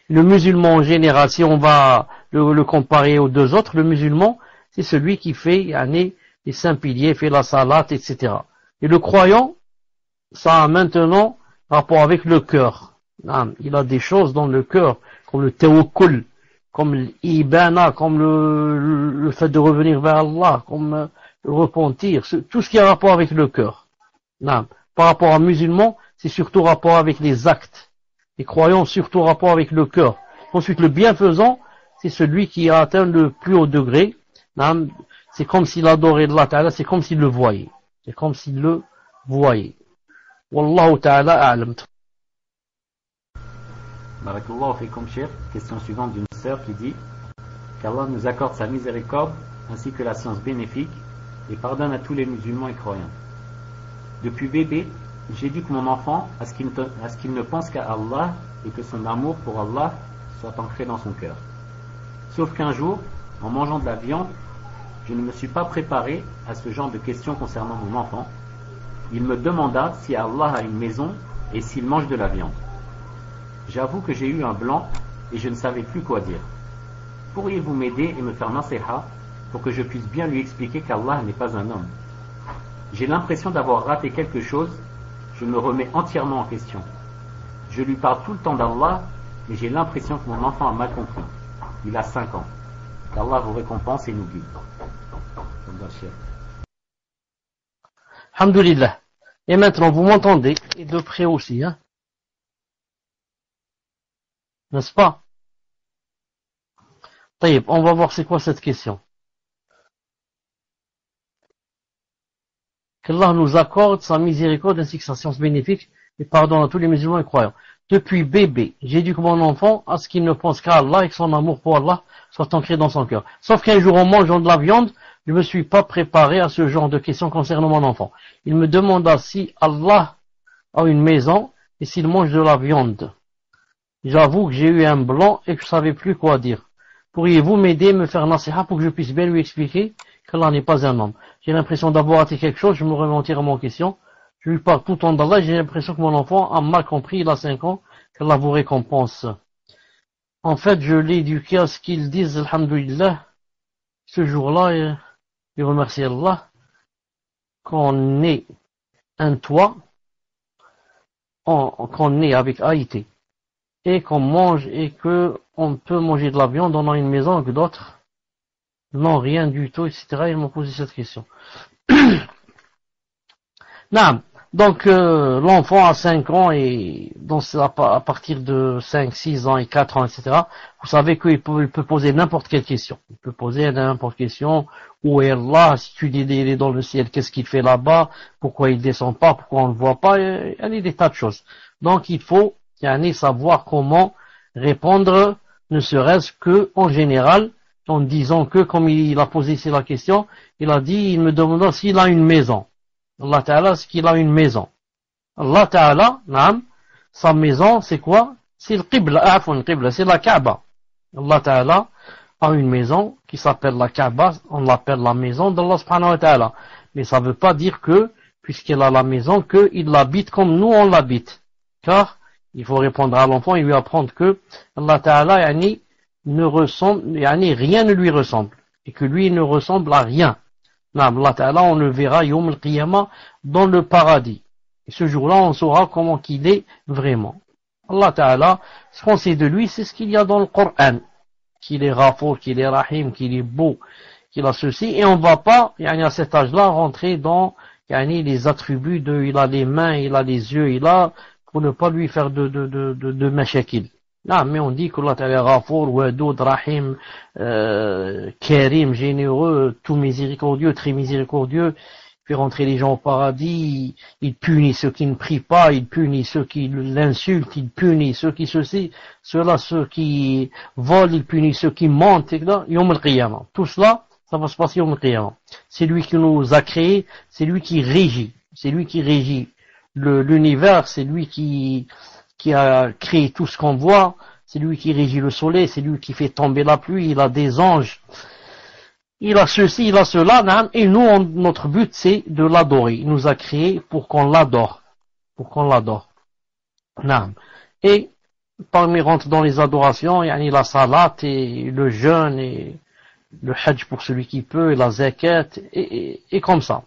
Le musulman en général, si on va le comparer aux deux autres, le musulman, c'est celui qui fait les 5 piliers, fait la salat, etc. Et le croyant, ça a maintenant rapport avec le cœur. Il a des choses dans le cœur, comme le tawakkul, comme l'ibana, comme le fait de revenir vers Allah, comme le repentir, tout ce qui a rapport avec le cœur. Par rapport à musulman, c'est surtout rapport avec les actes. Les croyants, surtout rapport avec le cœur. Ensuite, le bienfaisant, c'est celui qui a atteint le plus haut degré. C'est comme s'il adorait Allah Ta'ala, c'est comme s'il le voyait. C'est comme s'il le voyait. Wallahu Ta'ala a'lam. Barakallahu fikum, cher. Question suivante d'une sœur qui dit qu'Allah nous accorde sa miséricorde ainsi que la science bénéfique et pardonne à tous les musulmans et croyants. Depuis bébé, j'éduque mon enfant à ce qu'il ne pense qu'à Allah et que son amour pour Allah soit ancré dans son cœur. Sauf qu'un jour, en mangeant de la viande, je ne me suis pas préparé à ce genre de questions concernant mon enfant. Il me demanda si Allah a une maison et s'il mange de la viande. J'avoue que j'ai eu un blanc et je ne savais plus quoi dire. Pourriez-vous m'aider et me faire nasiha pour que je puisse bien lui expliquer qu'Allah n'est pas un homme? J'ai l'impression d'avoir raté quelque chose, je me remets entièrement en question. Je lui parle tout le temps d'Allah, mais j'ai l'impression que mon enfant a mal compris. Il a 5 ans. Qu'Allah vous récompense et nous guide. Alhamdulillah. Et maintenant, vous m'entendez, et de près aussi, n'est-ce pas? Taïb, on va voir c'est quoi cette question. Qu'Allah nous accorde sa miséricorde ainsi que sa science bénéfique et pardonne à tous les musulmans et croyants. Depuis bébé, j'éduque mon enfant à ce qu'il ne pense qu'à Allah et que son amour pour Allah soit ancré dans son cœur. Sauf qu'un jour en mangeant de la viande, je ne me suis pas préparé à ce genre de questions concernant mon enfant. Il me demanda si Allah a une maison et s'il mange de la viande. J'avoue que j'ai eu un blanc et que je ne savais plus quoi dire. Pourriez-vous m'aider, me faire nasiha pour que je puisse bien lui expliquer qu'Allah n'est pas un homme? J'ai l'impression d'avoir raté quelque chose, je me remets entièrement en question. Je lui parle tout le temps d'Allah, j'ai l'impression que mon enfant a mal compris, il a 5 ans, qu'Allah vous récompense. En fait, je l'ai éduqué à ce qu'ils disent, alhamdoulilah, ce jour-là, il remercie Allah, qu'on ait un toit, qu'on ait avec AIT, et qu'on mange, et que on peut manger de la viande, on a une maison que d'autres, non, rien du tout, etc. Ils m'ont posé cette question. Non. Donc, l'enfant a 5 ans et donc à partir de 5, 6 ans et 4 ans, etc. Vous savez qu'il peut poser n'importe quelle question. Il peut poser n'importe quelle question. Où est Allah? Si tu dis il est dans le ciel, qu'est-ce qu'il fait là-bas? Pourquoi il descend pas? Pourquoi on ne le voit pas? Il y a des tas de choses. Donc, il faut savoir comment répondre, ne serait-ce que en général, en disant que, comme il a posé ici la question, il a dit, il me demanda s'il a une maison. Allah Ta'ala, c'est qu'il a une maison. Allah Ta'ala, sa maison, c'est quoi? C'est le Qibla, c'est la Kaaba. Allah Ta'ala a une maison qui s'appelle la Kaaba, on l'appelle la maison d'Allah Subhanahu wa Ta'ala. Mais ça ne veut pas dire que, puisqu'il a la maison, qu'il l'habite comme nous on l'habite. Car, il faut répondre à l'enfant et lui apprendre que Allah Ta'ala, ne ressemble, rien ne lui ressemble. Et que lui ne ressemble à rien. Allah Ta'ala, on le verra Yawm al-Qiyamah dans le paradis. Et ce jour-là, on saura comment qu'il est vraiment. Allah Ta'ala, ce qu'on sait de lui, c'est ce qu'il y a dans le Coran. Qu'il est Ghafour, qu'il est Rahim, qu'il est beau, qu'il a ceci. Et on ne va pas, à cet âge-là, rentrer dans les attributs de il a les mains, il a les yeux, pour ne pas lui faire de mashakil. Non, mais on dit que Allah Ta'ala Ghafour, Wadoud, Rahim, Karim, généreux, tout miséricordieux, très miséricordieux, il fait rentrer les gens au paradis, il punit ceux qui ne prient pas, il punit ceux qui l'insultent, il punit ceux qui ceux qui volent, il punit ceux qui mentent, etc. Yawm al-Qiyamah. Tout cela, ça va se passer Yawm al-Qiyamah. C'est lui qui nous a créés, c'est lui qui régit l'univers, c'est lui qui a créé tout ce qu'on voit, c'est lui qui régit le soleil, c'est lui qui fait tomber la pluie, il a des anges, il a ceci, il a cela, et nous, notre but, c'est de l'adorer. Il nous a créés pour qu'on l'adore. Et, parmi rentre dans les adorations, il y a la salat, et le jeûne, et le hajj pour celui qui peut, et la zakat, et comme ça.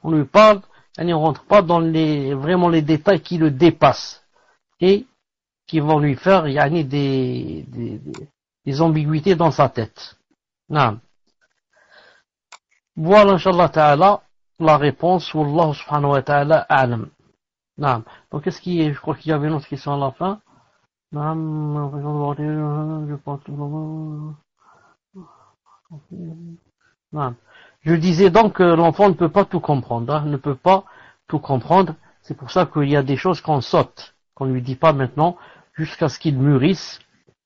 On lui parle, on rentre pas dans vraiment les détails qui le dépassent. Et qui vont lui faire des ambiguïtés dans sa tête. Non. Voilà, Inch'Allah Ta'ala, la réponse, Wallahu Subhanahu wa Ta'ala a'lam. Non. Donc, je crois qu'il y avait une autre question à la fin. Non. Je disais donc que l'enfant ne peut pas tout comprendre, ne peut pas tout comprendre. C'est pour ça qu'il y a des choses qu'on saute, qu'on ne lui dit pas maintenant, jusqu'à ce qu'il mûrisse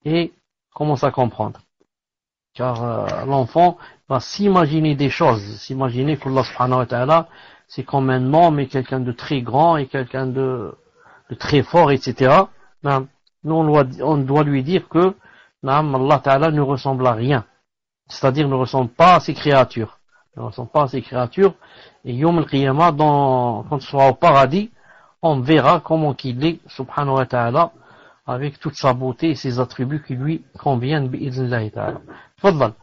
et commence à comprendre. Car l'enfant va s'imaginer des choses, s'imaginer qu'Allah subhanahu wa ta'ala, c'est comme un homme et quelqu'un de très grand et quelqu'un de très fort, etc. Nous, on doit lui dire que Allah ta'ala ne ressemble à rien. C'est-à-dire ne ressemble pas à ses créatures. Et Yawm al-Qiyamah, quand on sera au paradis, on verra comment qu'il est, subhanahu wa ta'ala, avec toute sa beauté et ses attributs qui lui conviennent, bi'idhnillahi ta'ala. Fadlal.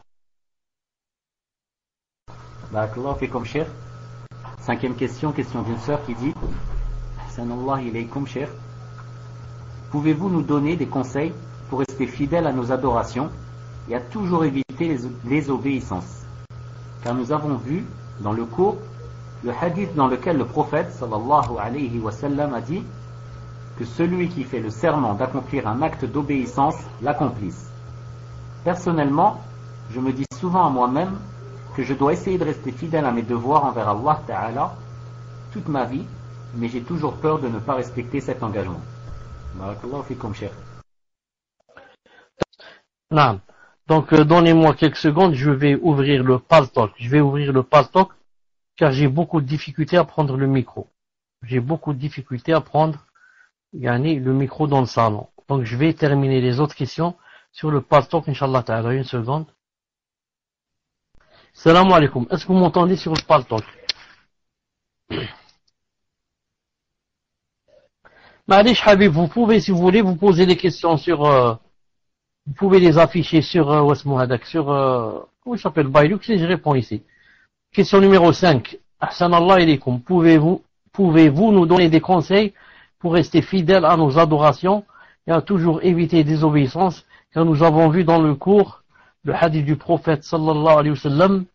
Barakallahu fikum, Cheikh. 5e question d'une sœur qui dit: Sanallahu ilaykum, Cheikh. Pouvez-vous nous donner des conseils pour rester fidèles à nos adorations et à toujours éviter les obéissances? Car nous avons vu dans le cours le hadith dans lequel le prophète sallallahu alayhi wa sallam a dit que celui qui fait le serment d'accomplir un acte d'obéissance l'accomplisse. Personnellement, je me dis souvent à moi-même que je dois essayer de rester fidèle à mes devoirs envers Allah Ta'ala toute ma vie, mais j'ai toujours peur de ne pas respecter cet engagement. Barakallahu fikum, Cheikh. Non. Donc, donnez-moi quelques secondes, je vais ouvrir le Paltalk. Car j'ai beaucoup de difficultés à prendre le micro. Le micro dans le salon. Donc, je vais terminer les autres questions sur le Paltalk, Inch'Allah Ta'ala. Une seconde. Salam alaikum. Est-ce que vous m'entendez sur le Paltalk? Ma'alish Habib, vous pouvez, si vous voulez, vous poser les questions sur, vous pouvez les afficher sur, comment il s'appelle, Bailux, et je réponds ici. Question numéro 5. Ahsanallah ilaykum. Pouvez-vous nous donner des conseils pour rester fidèles à nos adorations et à toujours éviter désobéissance, car nous avons vu dans le cours le hadith du prophète sallallahu alayhi wa sallam,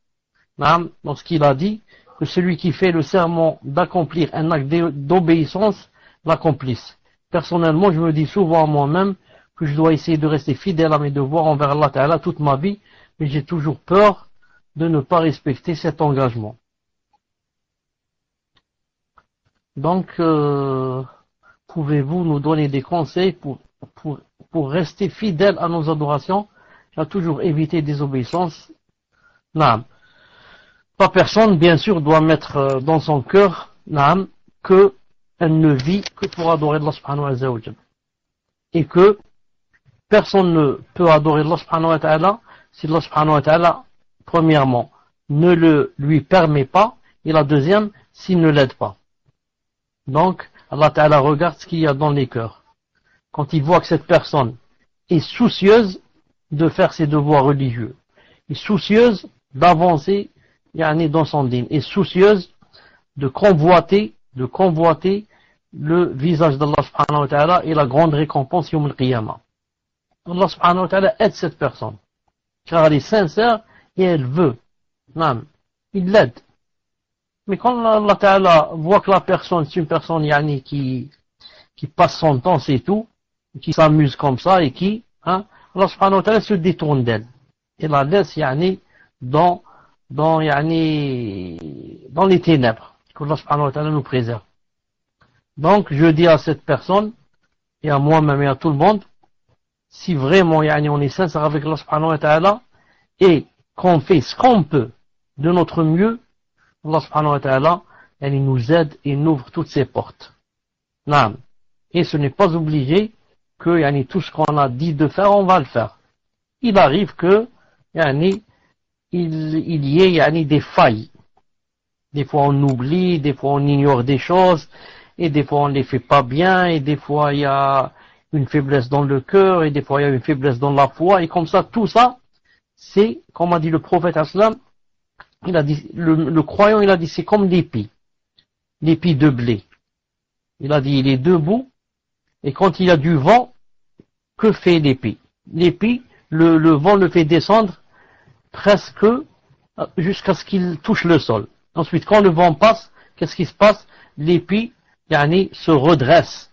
lorsqu'il a dit que celui qui fait le serment d'accomplir un acte d'obéissance l'accomplisse. Personnellement, je me dis souvent à moi-même que je dois essayer de rester fidèle à mes devoirs envers Allah Ta'ala toute ma vie, mais j'ai toujours peur de ne pas respecter cet engagement. Donc, pouvez-vous nous donner des conseils pour rester fidèle à nos adorations et à toujours éviter désobéissance? Naam. Pas personne, bien sûr, doit mettre dans son cœur, naam, que elle ne vit que pour adorer Allah subhanahu wa ta'ala. Et que personne ne peut adorer Allah subhanahu wa ta'ala si Allah subhanahu wa ta'ala, premièrement, ne le lui permet pas, et la deuxième, s'il ne l'aide pas. Donc, Allah ta'ala regarde ce qu'il y a dans les cœurs. Quand il voit que cette personne est soucieuse de faire ses devoirs religieux, est soucieuse d'avancer dans son dîn, est soucieuse de convoiter le visage d'Allah subhanahu wa ta'ala et la grande récompense yawm al-qiyamah. Allah subhanahu wa ta'ala aide cette personne, car elle est sincère et elle veut. Non, il l'aide. Mais quand Allah ta'ala voit que la personne, c'est une personne qui passe son temps, c'est tout, qui s'amuse comme ça et Allah subhanahu wa ta'ala se détourne d'elle. Et la laisse dans les ténèbres, que Allah subhanahu wa ta'ala nous préserve. Donc, je dis à cette personne, et à moi-même et à tout le monde, si vraiment on est sincère avec Allah subhanahu wa ta'ala, et qu'on fait ce qu'on peut de notre mieux, Allah subhanahu wa ta'ala, il nous aide et nous ouvre toutes ses portes. Naam. Et ce n'est pas obligé que tout ce qu'on a dit de faire, on va le faire. Il arrive que il y ait des failles. Des fois on oublie, des fois on ignore des choses, et des fois on les fait pas bien, et des fois il y a une faiblesse dans le cœur, et des fois il y a une faiblesse dans la foi, et comme ça, tout ça, c'est, comme a dit le prophète aslam, il a dit, le croyant, il a dit, c'est comme l'épi de blé. Il a dit, il est debout, et quand il y a du vent, que fait l'épi? L'épi, le vent le fait descendre presque jusqu'à ce qu'il touche le sol. Ensuite, quand le vent passe, qu'est-ce qui se passe? L'épi, se redresse.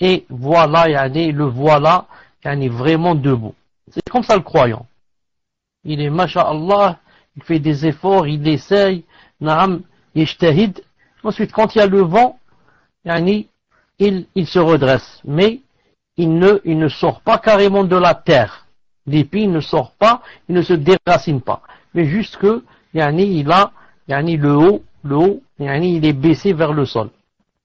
Et voilà, le voilà, vraiment debout. C'est comme ça le croyant. Il est, masha'Allah, il fait des efforts, il essaye, na'am, yajtahid. Ensuite, quand il y a le vent, il se redresse. Mais, il ne sort pas carrément de la terre. L'épi ne sort pas, il ne se déracine pas. Mais juste que, il a, le haut, il est baissé vers le sol.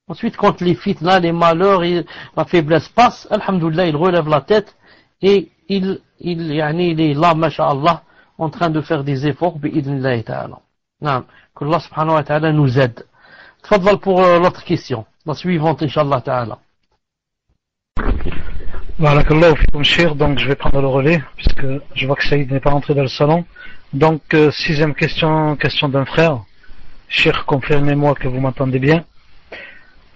Ensuite, quand les fitna, les malheurs et la faiblesse passent, alhamdoulilah, il relève la tête et il est là, masha'Allah, en train de faire des efforts, bi'idnillahi ta'ala. Que Allah subhanahu wa ta'ala nous aide. Tfadal pour l'autre question. La suivante, inshallah ta'ala. Barakallahu fikum cher, donc je vais prendre le relais, puisque je vois que Saïd n'est pas rentré dans le salon. Donc, sixième question d'un frère. Cher, confirmez-moi que vous m'entendez bien.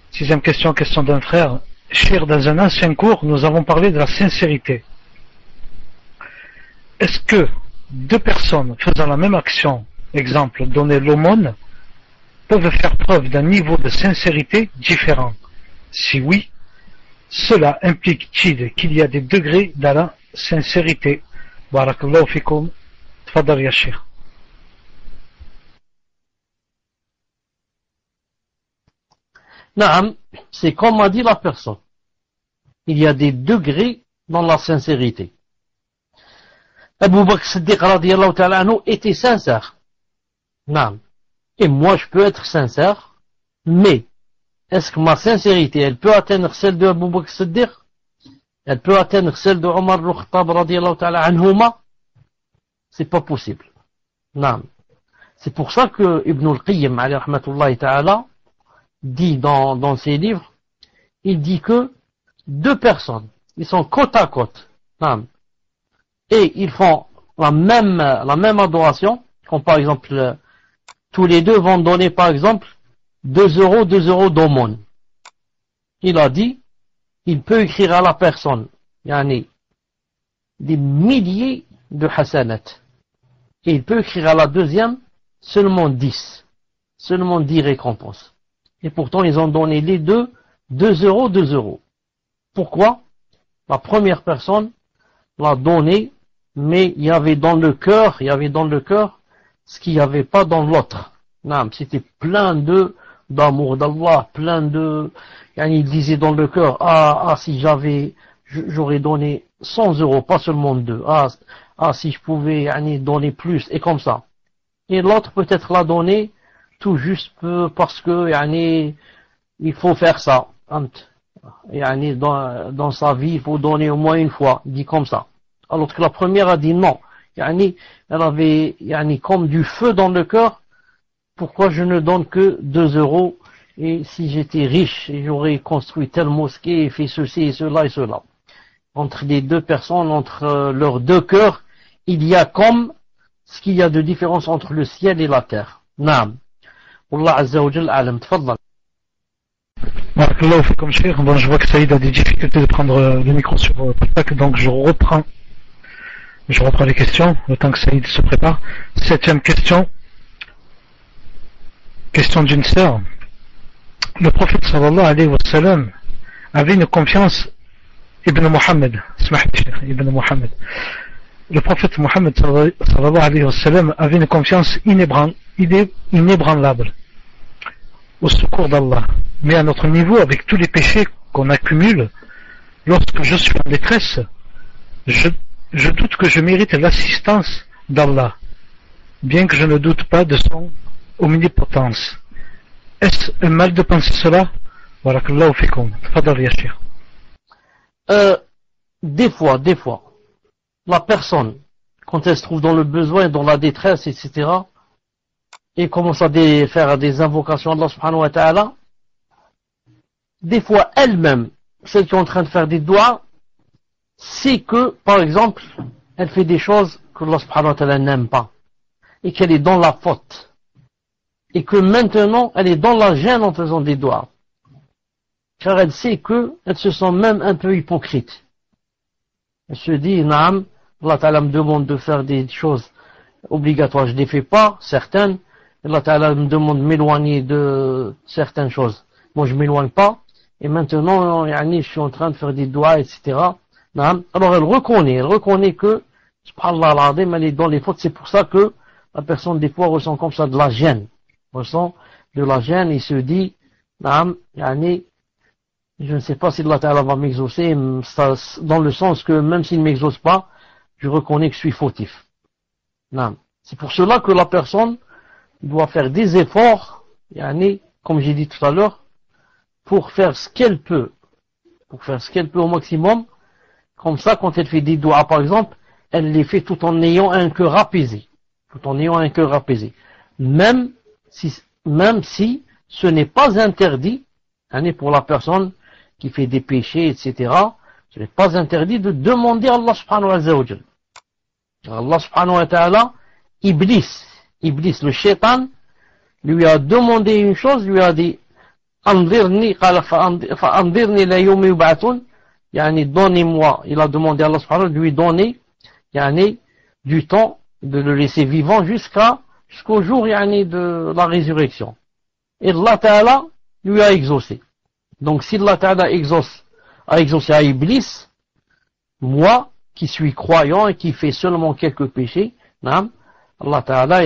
Sixième question d'un frère. Cher, dans un ancien cours, nous avons parlé de la sincérité. Est-ce que deux personnes faisant la même action, exemple, donner l'aumône, peuvent faire preuve d'un niveau de sincérité différent? Si oui, cela implique-t-il qu'il y a des degrés dans la sincérité? Barakallahu fikum. Tfadal ya Cheikh. Naam, c'est comme a dit la personne. Il y a des degrés dans la sincérité. Abu Bakr Siddiq radiyallahu ta'ala anhu était sincère. Naam. Et moi je peux être sincère, mais est-ce que ma sincérité, elle peut atteindre celle de Abu Bakr Siddiq? Elle peut atteindre celle de Omar al-Khattab radiyallahu ta'ala anhuma? C'est pas possible. Naam. C'est pour ça que Ibn al-Qayyim alayhi rahmatullahi ta'ala dit dans ses livres, il dit que deux personnes, ils sont côte à côte, et ils font la même adoration, comme par exemple, tous les deux vont donner par exemple 2 euros d'aumône. Il a dit, il peut écrire à la personne, yani, des milliers de hasanat. Et il peut écrire à la deuxième seulement 10 récompenses. Et pourtant, ils ont donné les deux 2 euros. Pourquoi? La première personne l'a donné, mais il y avait dans le cœur ce qu'il n'y avait pas dans l'autre. C'était plein d'amour d'Allah, il disait dans le cœur, si j'aurais donné 100 euros, pas seulement 2, si je pouvais donner plus, et comme ça. Et l'autre peut-être l'a donné tout juste parce que il faut faire ça. Dans sa vie, il faut donner au moins une fois, il dit comme ça. Alors que la première a dit non. Elle avait comme du feu dans le cœur. Pourquoi je ne donne que 2 euros? Et si j'étais riche, j'aurais construit telle mosquée et fait ceci et cela et cela. Entre les deux personnes, entre leurs deux cœurs, il y a comme ce qu'il y a de différence entre le ciel et la terre. Naam. Wallah Azza wa Jal a'lam. Tfaddal. Barakallahu fikum cheikh. Bon, je vois que Saïd a des difficultés de prendre le micro sur Patak, donc je reprends les questions, le temps que Saïd se prépare. 7e question. Question d'une sœur. Le prophète sallallahu alayhi wa sallam avait une confiance Ibn Muhammad. Le prophète Muhammad sallallahu alayhi wa sallam avait une confiance inébranlable au secours d'Allah. Mais à notre niveau, avec tous les péchés qu'on accumule, lorsque je suis en détresse, je doute que je mérite l'assistance d'Allah, bien que je ne doute pas de son omnipotence. Est-ce un mal de penser cela? Barakallahu fikum. Tafadhal ya Cheikh. Des fois, la personne, quand elle se trouve dans le besoin, dans la détresse, etc., et commence à faire des invocations à Allah subhanahu wa ta'ala, des fois elle-même, celle qui est en train de faire des doigts, c'est que, par exemple, elle fait des choses que Allah subhanahu wa ta'ala n'aime pas, et qu'elle est dans la faute, et que maintenant, elle est dans la gêne en faisant des doigts, car elle sait qu'elle se sent même un peu hypocrite. Elle se dit, Naam, Allah ta'ala me demande de faire des choses obligatoires, je ne les fais pas, certaines, Allah ta'ala me demande de m'éloigner de certaines choses, moi je ne m'éloigne pas, et maintenant, je suis en train de faire des doigts, etc. Naam. Alors elle reconnaît que, subhanallah al-azim, elle est dans les fautes, c'est pour ça que la personne des fois ressent comme ça de la gêne, il se dit, Naam, je ne sais pas si Allah Ta'ala va m'exaucer, dans le sens que même s'il ne m'exauce pas, je reconnais que je suis fautif. C'est pour cela que la personne doit faire des efforts, comme j'ai dit tout à l'heure, pour faire ce qu'elle peut au maximum. Comme ça, quand elle fait des doigts, par exemple, elle les fait tout en ayant un cœur apaisé. Même si ce n'est pas interdit, pour la personne qui fait des péchés, etc., ce n'est pas interdit de demander à Allah subhanahu wa ta'ala. Allah subhanahu wa ta'ala, Iblis, le shaitan, lui a demandé une chose, lui a dit, Andirni la yawmi yub'athun, donnez-moi, il a demandé à Allah subhanahu wa ta'ala de lui donner, du temps, de le laisser vivant jusqu'au jour, de la résurrection. Et Allah ta'ala lui a exaucé. Donc si Allah Ta'ala a exaucé à Iblis, moi, qui suis croyant et qui fais seulement quelques péchés, Allah Ta'ala,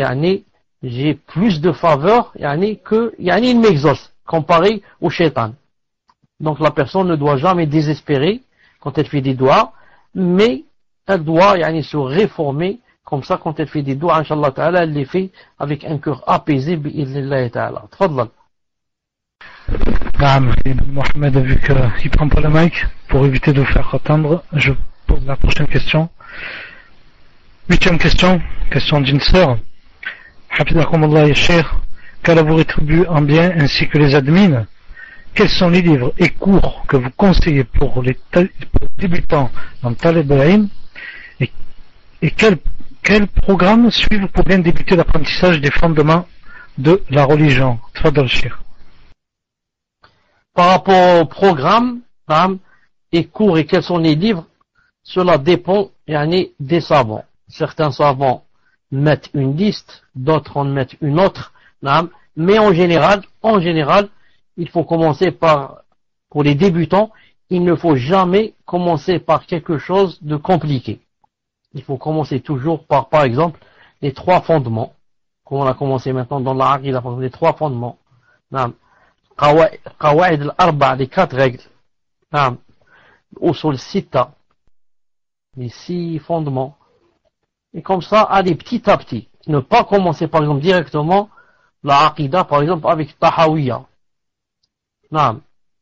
j'ai plus de faveur, que, il m'exauce, comparé au shaitan. Donc la personne ne doit jamais désespérer quand elle fait des doigts, mais elle doit, se réformer, comme ça quand elle fait des doigts, Inch'Allah Ta'ala, elle les fait avec un cœur apaisé, bi'idhnillah Ta'ala. Tfaddal. Mohamed a vu qu'il ne prend pas le mic pour éviter de faire attendre. Je pose la prochaine question. 8e question d'une sœur. Hafizakum Allah ya Cheikh, qu'Allah vous rétribue en bien ainsi que les admins. quels sont les livres et cours que vous conseillez pour les débutants en Talib al-Ilm et quel programme suivre pour bien débuter l'apprentissage des fondements de la religion? Tfadal Cheikh. Par rapport au programme et cours et quels sont les livres, cela dépend des savants. Certains savants mettent une liste, d'autres en mettent une autre, mais en général, il faut commencer pour les débutants, il ne faut jamais commencer par quelque chose de compliqué. Il faut commencer toujours par exemple, les 3 fondements, comme on a commencé maintenant dans la Aqida, les 3 fondements. Qawa'id al-Arba', les 4 règles. Usul Sitta, les 6 fondements. Et comme ça, aller petit à petit. Ne pas commencer par exemple directement la Aqida, par exemple avec Tahawiyya,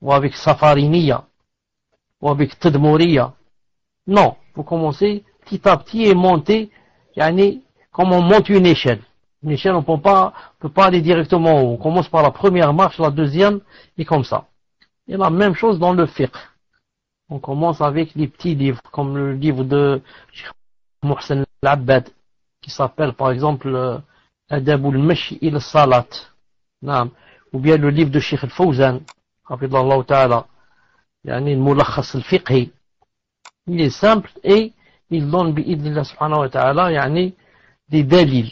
ou avec Safariniya, ou avec Tadmouriya. Non, il faut commencer petit à petit et monter, comme on monte une échelle. Une échelle, on peut pas aller directement en haut. On commence par la première marche, la deuxième, et comme ça. Et la même chose dans le fiqh. On commence avec les petits livres, comme le livre de Mohsen al-Abbad, qui s'appelle par exemple Adab al-Mashi ila Salat, ou bien le livre de Cheikh al-Fawzan, hafidhahullah ta'ala, al-Mulakhas al-Fiqhi. Il est simple et il donne bi'idnillah subhanahu wa ta'ala des dalils.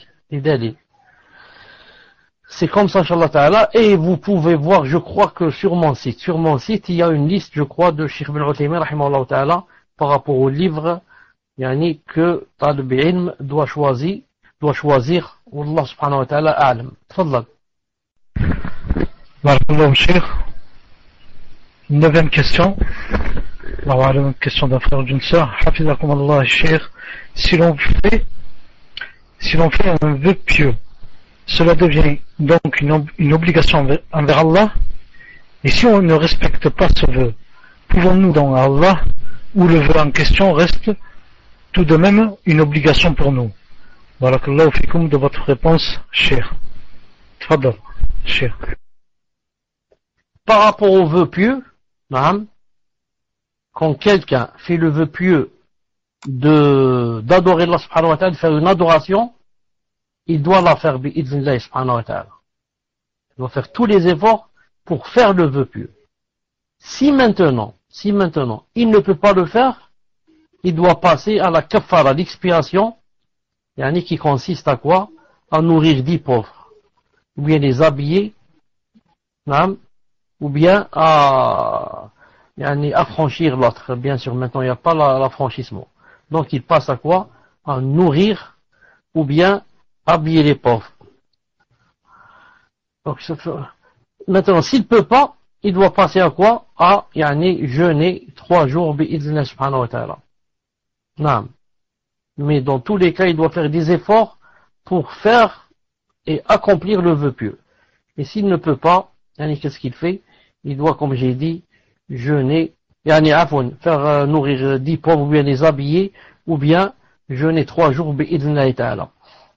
C'est comme ça, Inch'Allah ta'ala, et vous pouvez voir, je crois que sur mon site, il y a une liste, je crois, de Cheikh Ibn Uthaymin, rahimahullah ta'ala, par rapport au livre, que Talib al-Ilm doit choisir, Wallah subhanahu wa ta'ala a'lam. Tfadlal. Barakallahu Cheikh. 9e question. Une question d'un frère ou d'une sœur. Hafizakum Allah, Cheikh. Si l'on fait un vœu pieux, cela devient donc une obligation envers Allah. Et si on ne respecte pas ce vœu, pouvons-nous donc à Allah, ou le vœu en question reste tout de même une obligation pour nous? Barakallahu fikum de votre réponse, Cheikh. Tfadal, Cheikh. Par rapport au vœu pieux, quand quelqu'un fait le vœu pieux d'adorer Allah subhanahu wa ta'ala, de faire une adoration, il doit la faire bi'idhnillah subhanahu wa ta'ala. Il doit faire tous les efforts pour faire le vœu pieux. Si maintenant, il ne peut pas le faire, il doit passer à la kafara, l'expiation, qui consiste à quoi? À nourrir 10 pauvres, ou bien les habiller, ou bien à affranchir l'autre. Bien sûr, maintenant il n'y a pas l'affranchissement. Donc il passe à quoi? À nourrir, ou bien habiller les pauvres. Donc, maintenant, s'il ne peut pas, il doit passer à quoi? À jeûner 3 jours bi'idhnillah subhanahu wa ta'ala. Mais dans tous les cas, il doit faire des efforts pour faire et accomplir le vœu pieux. Et s'il ne peut pas, qu'est-ce qu'il fait? Il doit, comme j'ai dit, jeûner, faire nourrir 10 pauvres, ou bien les habiller, ou bien jeûner 3 jours bi'idhnillah ta'ala.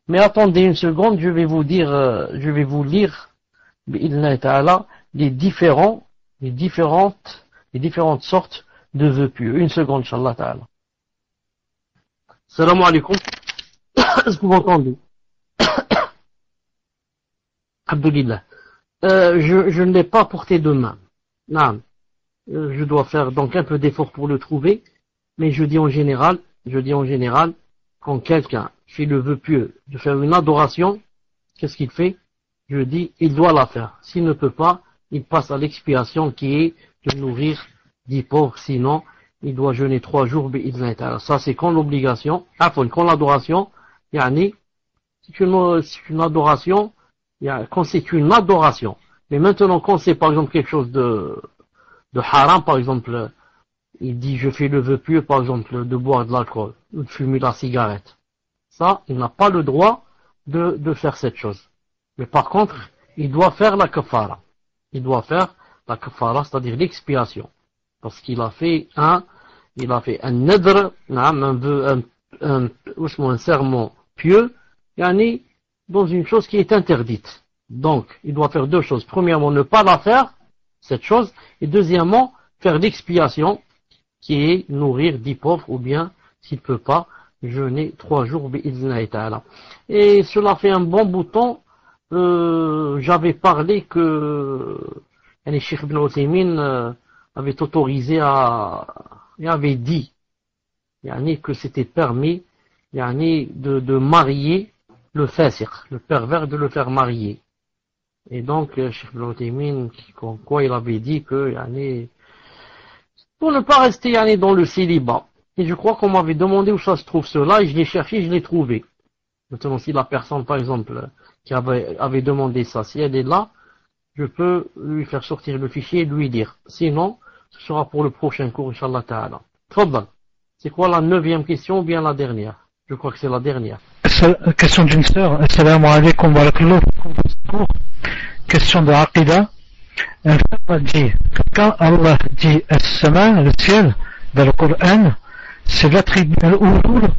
Mais attendez une seconde, je vais vous lire bi'idhnillah ta'ala les différentes sortes de vœux pieux. Une seconde, Inch'Allah ta'ala. Salam alaikum. Est-ce que vous m'entendez? Abdulillah. Je ne l'ai pas porté de main. Non. Je dois faire donc un peu d'effort pour le trouver, mais je dis en général, quand quelqu'un fait le vœu pieux de faire une adoration, qu'est-ce qu'il fait? Je dis, il doit la faire. S'il ne peut pas, il passe à l'expiation qui est de nourrir 10 pauvres, sinon, il doit jeûner 3 jours, ça c'est quand l'obligation, quand l'adoration, c'est une adoration, quand c'est une adoration. Mais maintenant, quand c'est par exemple quelque chose de haram, par exemple, il dit je fais le vœu pieux, par exemple, de boire de l'alcool, ou de fumer la cigarette. Ça, il n'a pas le droit de faire cette chose. Mais par contre, il doit faire la kafara. Il doit faire la kafara, c'est-à-dire l'expiation. Parce qu'il a fait un nadr, un serment pieux, dans une chose qui est interdite. Donc, il doit faire 2 choses. Premièrement, ne pas la faire, cette chose. Et deuxièmement, faire l'expiation, qui est nourrir 10 pauvres, ou bien, s'il ne peut pas, jeûner 3 jours, bi'idhnillahi ta'ala. Et cela fait un bon bout de temps, j'avais parlé que les Cheikh Ibn Uthaymin avait autorisé il avait dit que c'était permis de marier le fasiq, le pervers, de le faire marier. Et donc Cheikh Ibn Uthaymin, quoi il avait dit que pour ne pas rester dans le célibat. Et je crois qu'on m'avait demandé où ça se trouve cela, et je l'ai cherché, je l'ai trouvé. Maintenant, si la personne, par exemple, qui avait demandé ça, si elle est là, je peux lui faire sortir le fichier et lui dire. Sinon, ce sera pour le prochain cours, Inch'Allah Ta'ala. Tfadal. C'est quoi la 9e question ou bien la dernière? Je crois que c'est la dernière. Question d'une sœur. Assalamu alaikum wa rahmatullah. Question de Aqida. Un frère m'a dit que quand Allah dit As-Sama, le ciel, dans le Coran, c'est l'attribut al-Ulul,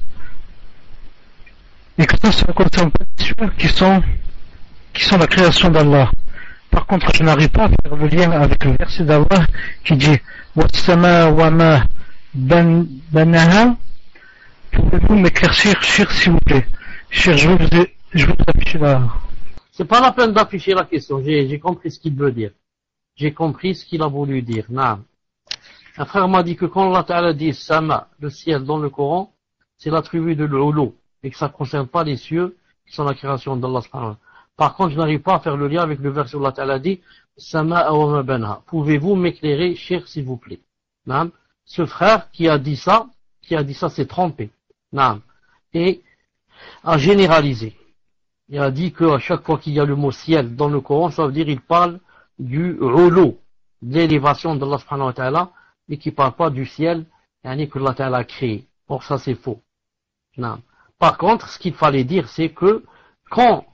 et que ça ne concerne pas les cieux qui sont la création d'Allah. Par contre, je n'arrive pas à faire le lien avec le verset d'Allah qui dit Was-sama wa ma banaha. Pouvez-vous m'éclaircir, cher, s'il vous plaît? Cher, je vous affiche là. C'est pas la peine d'afficher la question, j'ai compris ce qu'il veut dire. J'ai compris ce qu'il a voulu dire. Naam. Un frère m'a dit que quand Allah Ta'ala dit Sama, le ciel dans le Coran, c'est l'attribut de l'Ulu, et que ça ne concerne pas les cieux, qui sont la création d'Allah. Par contre, je n'arrive pas à faire le lien avec le verset où Allah Ta'ala dit Sama wa ma banha. Pouvez-vous m'éclairer, cher, s'il vous plaît? Naam. Ce frère qui a dit ça s'est trompé. Naam. Et a généralisé. Il a dit qu'à chaque fois qu'il y a le mot ciel dans le Coran, ça veut dire qu'il parle du ulu, de l'élévation d'Allah subhanahu wa ta'ala, mais qui ne parle pas du ciel, que Allah ta'ala a créé. Or ça c'est faux. Non. Par contre, ce qu'il fallait dire, c'est que quand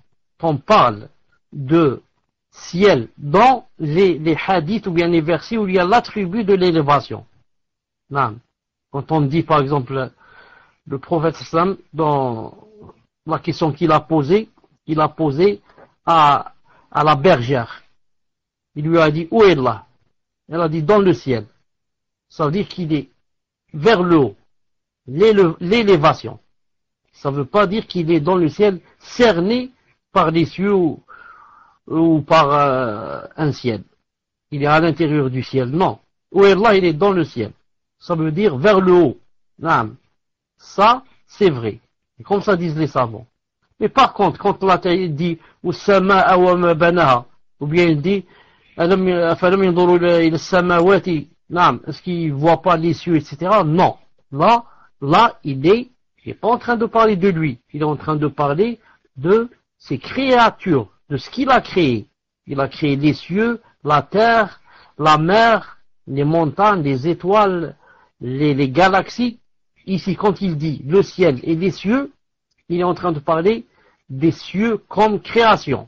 on parle de ciel dans les hadiths ou bien les versets où il y a l'attribut de l'élévation. Non. Quand on dit par exemple le prophète sallam, dans la question qu'il a posée, il a posé à la bergère. Il lui a dit, où est Allah? Elle a dit, dans le ciel. Ça veut dire qu'il est vers le haut. L'élévation. Ça ne veut pas dire qu'il est dans le ciel cerné par les cieux ou par un ciel. Il est à l'intérieur du ciel. Non. Où est Allah? Il est dans le ciel. Ça veut dire vers le haut. Non. Ça, c'est vrai. Et comme ça disent les savants. Mais par contre, quand Allah dit ou bien il dit est-ce qu'il ne voit pas les cieux, etc. Non. Là, il n'est pas en train de parler de lui. Il est en train de parler de ses créatures, de ce qu'il a créé. Il a créé les cieux, la terre, la mer, les montagnes, les étoiles, les galaxies. Ici, quand il dit le ciel et les cieux, il est en train de parler des cieux comme création,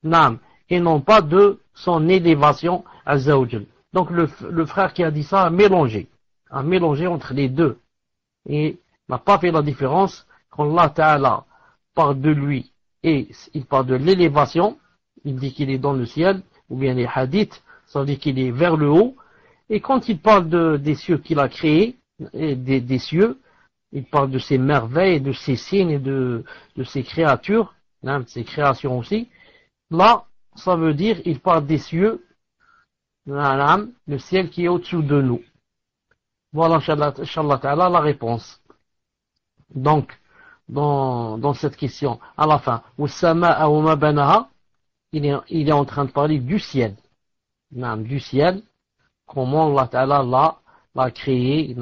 Naam, et non pas de son élévation à Zawjal. Donc le frère qui a dit ça a mélangé entre les deux, et n'a pas fait la différence quand Allah Ta'ala parle de lui et il parle de l'élévation, il dit qu'il est dans le ciel, ou bien les hadiths, ça veut dire qu'il est vers le haut, et quand il parle des cieux qu'il a créés, et des cieux, il parle de ses merveilles, de ses signes et de ses créatures, de ses créations aussi. Là, ça veut dire, il parle des cieux, le ciel qui est au-dessous de nous. Voilà, Inch'Allah Ta'ala, la réponse. Donc, dans cette question, à la fin, il est en train de parler du ciel. Du ciel, comment Allah Ta'ala l'a créé,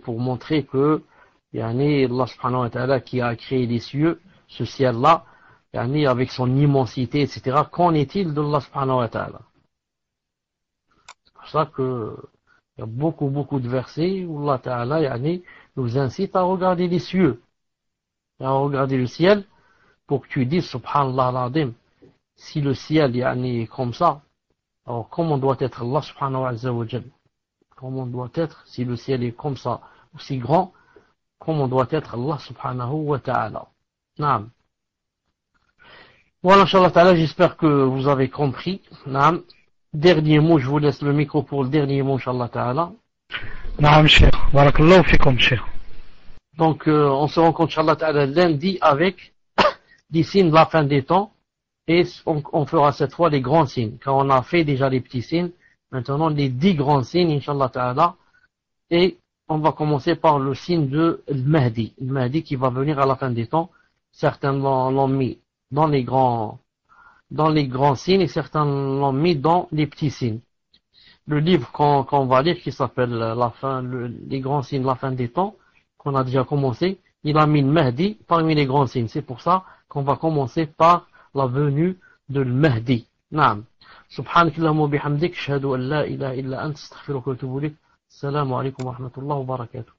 pour montrer que Allah subhanahu wa ta'ala qui a créé les cieux, ce ciel-là, avec son immensité, etc. Qu'en est-il de Allah subhanahu wa ta'ala? C'est pour ça que il y a beaucoup de versets où Allah ta'ala nous incite à regarder les cieux, à regarder le ciel, pour que tu dises subhanallah al-azim, si le ciel est comme ça, alors comment doit être Allah subhanahu wa ta'ala? Comment doit être, si le ciel est comme ça, aussi grand, comment doit être Allah subhanahu wa ta'ala. Naam. Voilà, Inch'Allah ta'ala, j'espère que vous avez compris. Naam. dernier mot, je vous laisse le micro pour le dernier mot, Inch'Allah Ta'ala. Naam, Cheikh. Barakallahu fikum, Cheikh. Donc, on se rencontre, Inch'Allah Ta'ala, lundi avec des signes de la fin des temps. Et on fera cette fois les grands signes. Quand on a fait déjà les petits signes, maintenant les 10 grands signes, Inch'Allah Ta'ala. Et on va commencer par le signe de Mahdi. Le Mahdi qui va venir à la fin des temps. Certains l'ont mis dans les grands signes et certains l'ont mis dans les petits signes. Le livre qu'on va lire qui s'appelle les grands signes de la fin des temps, qu'on a déjà commencé, il a mis le Mahdi parmi les grands signes. C'est pour ça qu'on va commencer par la venue de Mahdi. Naam. Subhanakallahumma wa bihamdik, ashhadu an la ilaha illa anta, astaghfiruka wa atubu ilayk. Assalamu alaikum wa rahmatullahi wa barakatuh.